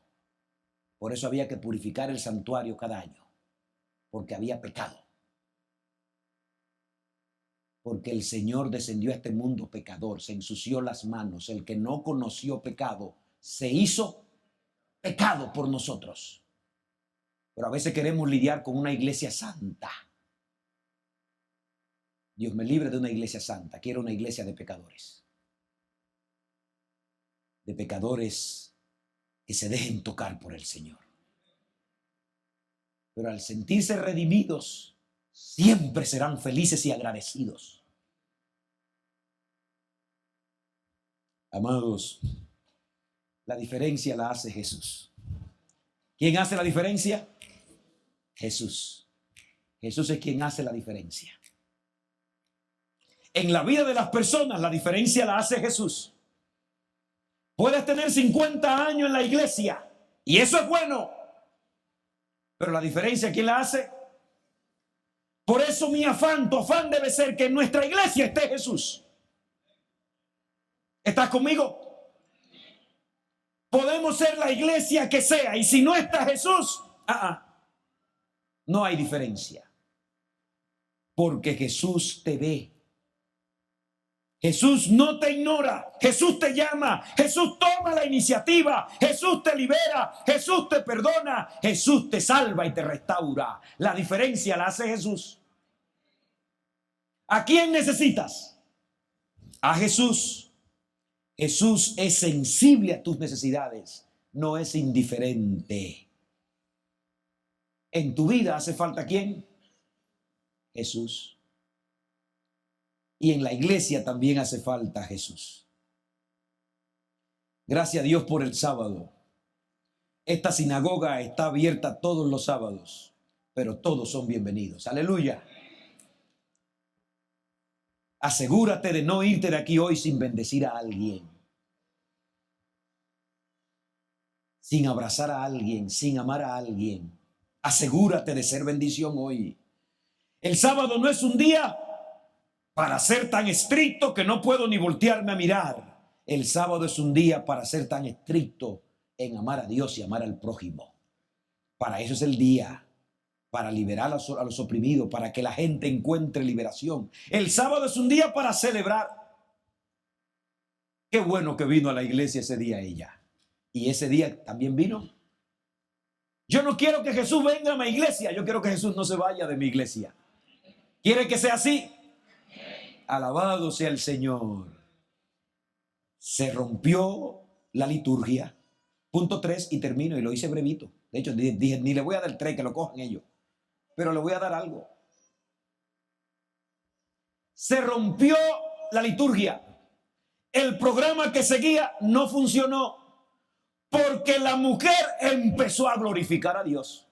Por eso había que purificar el santuario cada año. Porque había pecado. Porque el Señor descendió a este mundo pecador, se ensució las manos. El que no conoció pecado se hizo pecado por nosotros. Pero a veces queremos lidiar con una iglesia santa. Dios me libre de una iglesia santa. Quiero una iglesia de pecadores. De pecadores que se dejen tocar por el Señor. Pero al sentirse redimidos, siempre serán felices y agradecidos. Amados, la diferencia la hace Jesús. ¿Quién hace la diferencia? Jesús. Jesús es quien hace la diferencia. En la vida de las personas, la diferencia la hace Jesús. Puedes tener 50 años en la iglesia y eso es bueno. Pero la diferencia, ¿quién la hace? Por eso mi afán, tu afán debe ser que en nuestra iglesia esté Jesús. ¿Estás conmigo? Podemos ser la iglesia que sea y si no está Jesús, no hay diferencia. Porque Jesús te ve. Jesús no te ignora. Jesús te llama. Jesús toma la iniciativa. Jesús te libera. Jesús te perdona. Jesús te salva y te restaura. La diferencia la hace Jesús. ¿A quién necesitas? A Jesús. Jesús es sensible a tus necesidades. No es indiferente. En tu vida hace falta ¿quién? Jesús. Y en la iglesia también hace falta Jesús. Gracias a Dios por el sábado. Esta sinagoga está abierta todos los sábados, pero todos son bienvenidos. Aleluya. Asegúrate de no irte de aquí hoy sin bendecir a alguien. Sin abrazar a alguien, sin amar a alguien. Asegúrate de ser bendición hoy. El sábado no es un día para ser tan estricto que no puedo ni voltearme a mirar. El sábado es un día para ser tan estricto en amar a Dios y amar al prójimo. Para eso es el día. Para liberar a los oprimidos, para que la gente encuentre liberación. El sábado es un día para celebrar. Qué bueno que vino a la iglesia ese día ella. Y ese día también vino. Yo no quiero que Jesús venga a mi iglesia. Yo quiero que Jesús no se vaya de mi iglesia. ¿Quiere que sea así? Alabado sea el Señor. Se rompió la liturgia. Punto 3 y termino, y lo hice brevito. De hecho, dije, ni le voy a dar 3, que lo cojan ellos. Pero le voy a dar algo. Se rompió la liturgia. El programa que seguía no funcionó porque la mujer empezó a glorificar a Dios.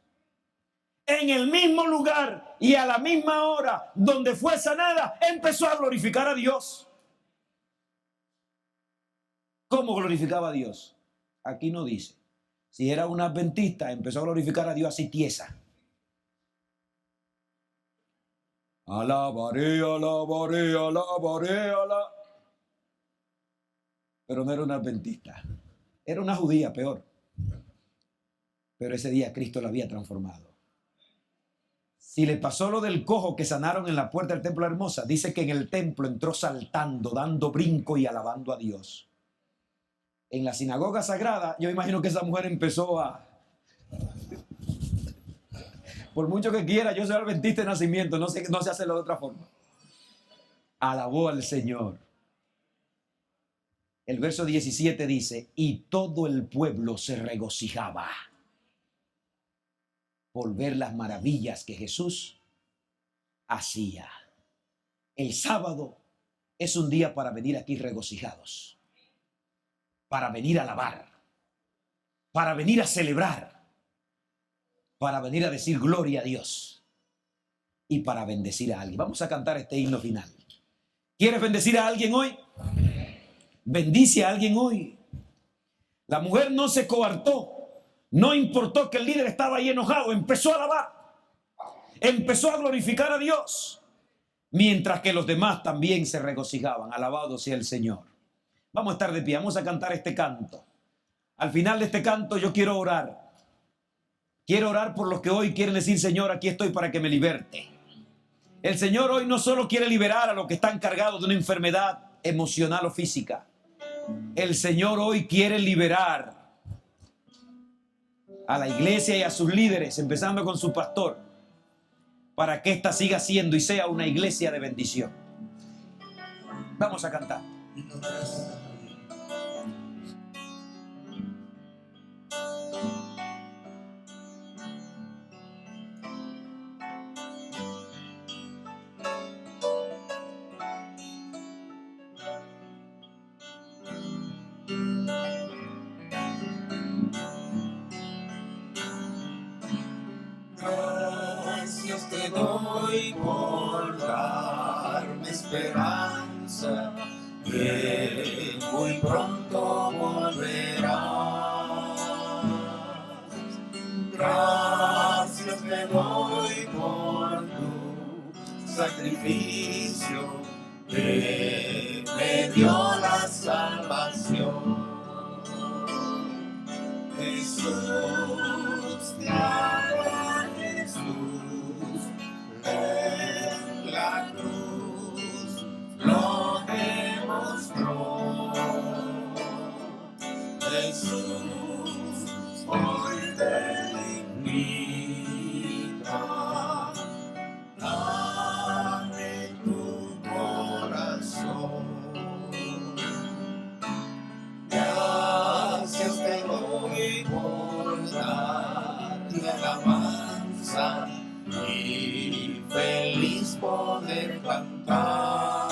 En el mismo lugar y a la misma hora donde fue sanada, empezó a glorificar a Dios. ¿Cómo glorificaba a Dios? Aquí no dice. Si era una adventista, empezó a glorificar a Dios así tiesa. Alabaré, alabaré, alabaré, alabaré. Pero no era una adventista. Era una judía, peor. Pero ese día Cristo la había transformado. Si le pasó lo del cojo que sanaron en la puerta del templo hermosa, dice que en el templo entró saltando, dando brinco y alabando a Dios. En la sinagoga sagrada, yo imagino que esa mujer empezó a... Por mucho que quiera, yo soy adventista de nacimiento, no se hace de otra forma. Alabó al Señor. El verso 17 dice, y todo el pueblo se regocijaba por ver las maravillas que Jesús hacía. El sábado es un día para venir aquí regocijados, para venir a alabar, para venir a celebrar, para venir a decir gloria a Dios y para bendecir a alguien. Vamos a cantar este himno final. ¿Quieres bendecir a alguien hoy? Bendice a alguien hoy. La mujer no se coartó. No importó que el líder estaba ahí enojado. Empezó a alabar. Empezó a glorificar a Dios. Mientras que los demás también se regocijaban. Alabado sea el Señor. Vamos a estar de pie. Vamos a cantar este canto. Al final de este canto yo quiero orar. Quiero orar por los que hoy quieren decir, Señor, aquí estoy para que me liberte. El Señor hoy no solo quiere liberar a los que están cargados de una enfermedad emocional o física. El Señor hoy quiere liberar a la iglesia y a sus líderes, empezando con su pastor, para que ésta siga siendo y sea una iglesia de bendición. Vamos a cantar. Gracias te doy por darme esperanza, que muy pronto volverás. Gracias te doy por tu sacrificio, que me dio la salvación. Jesús, te amo, Jesús, en la cruz lo demostró. Jesús, hoy te invita, dame tu corazón. Gracias te doy por darme alabanza y feliz poder cantar.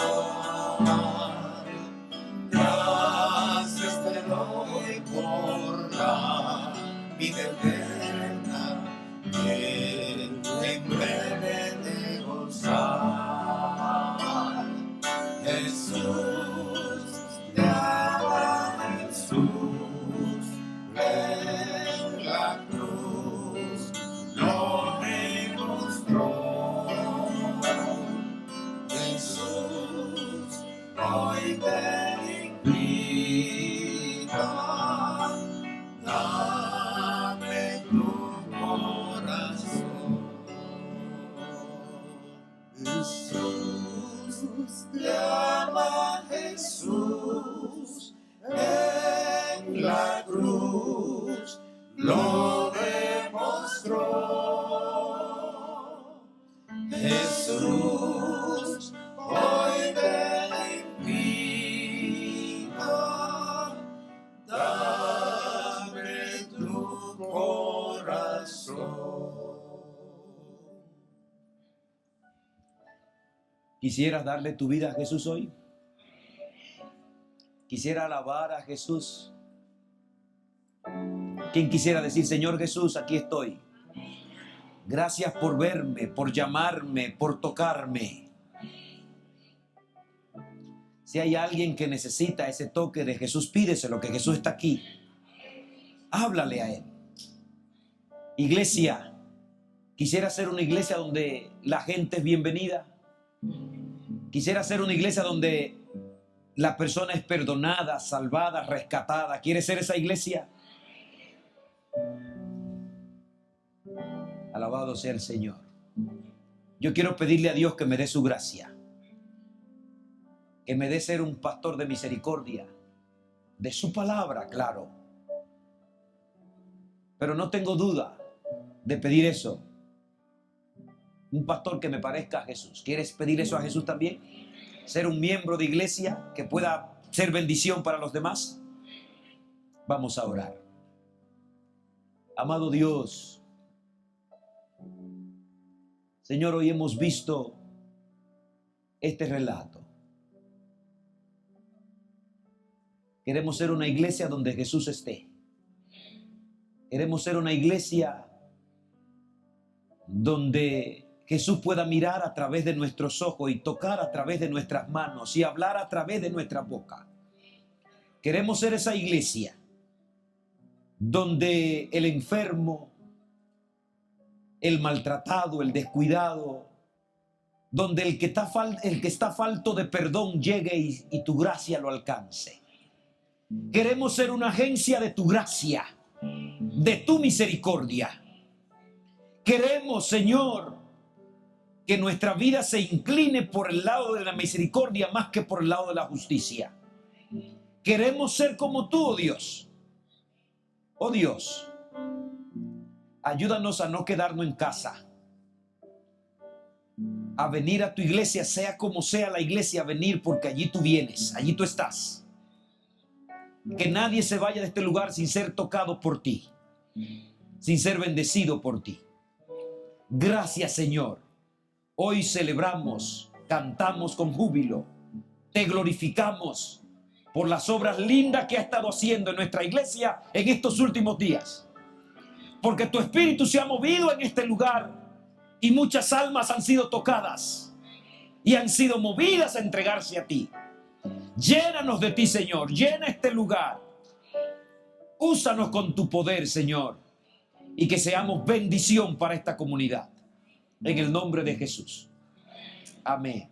Gracias te doy por la vida eterna que en breve de gozar. Jesús, te amo, Jesús, en la cruz lo demostró. Jesús, hoy te invita, dame tu corazón. Jesús, te ama, Jesús, en la cruz lo demostró. Jesús, hoy te invita, ¿Quisieras darle tu vida a Jesús hoy? ¿Quisiera alabar a Jesús? ¿Quién quisiera decir, Señor Jesús, aquí estoy? Gracias por verme, por llamarme, por tocarme. Si hay alguien que necesita ese toque de Jesús, pídeselo, que Jesús está aquí. Háblale a Él. Iglesia, quisiera ser una iglesia donde la gente es bienvenida. Quisiera ser una iglesia donde la persona es perdonada, salvada, rescatada. ¿Quiere ser esa iglesia? Alabado sea el Señor. Yo quiero pedirle a Dios que me dé su gracia. Que me dé ser un pastor de misericordia. De su palabra, claro. Pero no tengo duda de pedir eso. Un pastor que me parezca a Jesús. ¿Quieres pedir eso a Jesús también? Ser un miembro de iglesia que pueda ser bendición para los demás. Vamos a orar. Amado Dios, Señor, hoy hemos visto este relato. Queremos ser una iglesia donde Jesús esté. Queremos ser una iglesia donde Jesús pueda mirar a través de nuestros ojos y tocar a través de nuestras manos y hablar a través de nuestra boca. Queremos ser esa iglesia donde el enfermo, el maltratado, el descuidado, donde el que está falto de perdón llegue y tu gracia lo alcance. Queremos ser una agencia de tu gracia, de tu misericordia. Queremos, Señor, que nuestra vida se incline por el lado de la misericordia más que por el lado de la justicia. Queremos ser como tú, oh Dios. Oh Dios, ayúdanos a no quedarnos en casa, a venir a tu iglesia, sea como sea la iglesia, a venir porque allí tú vienes, allí tú estás. Que nadie se vaya de este lugar sin ser tocado por ti, sin ser bendecido por ti. Gracias, Señor. Hoy celebramos, cantamos con júbilo, te glorificamos por las obras lindas que ha estado haciendo en nuestra iglesia en estos últimos días. Porque tu espíritu se ha movido en este lugar y muchas almas han sido tocadas y han sido movidas a entregarse a ti. Llénanos de ti, Señor, llena este lugar. Úsanos con tu poder, Señor, y que seamos bendición para esta comunidad. En el nombre de Jesús. Amén.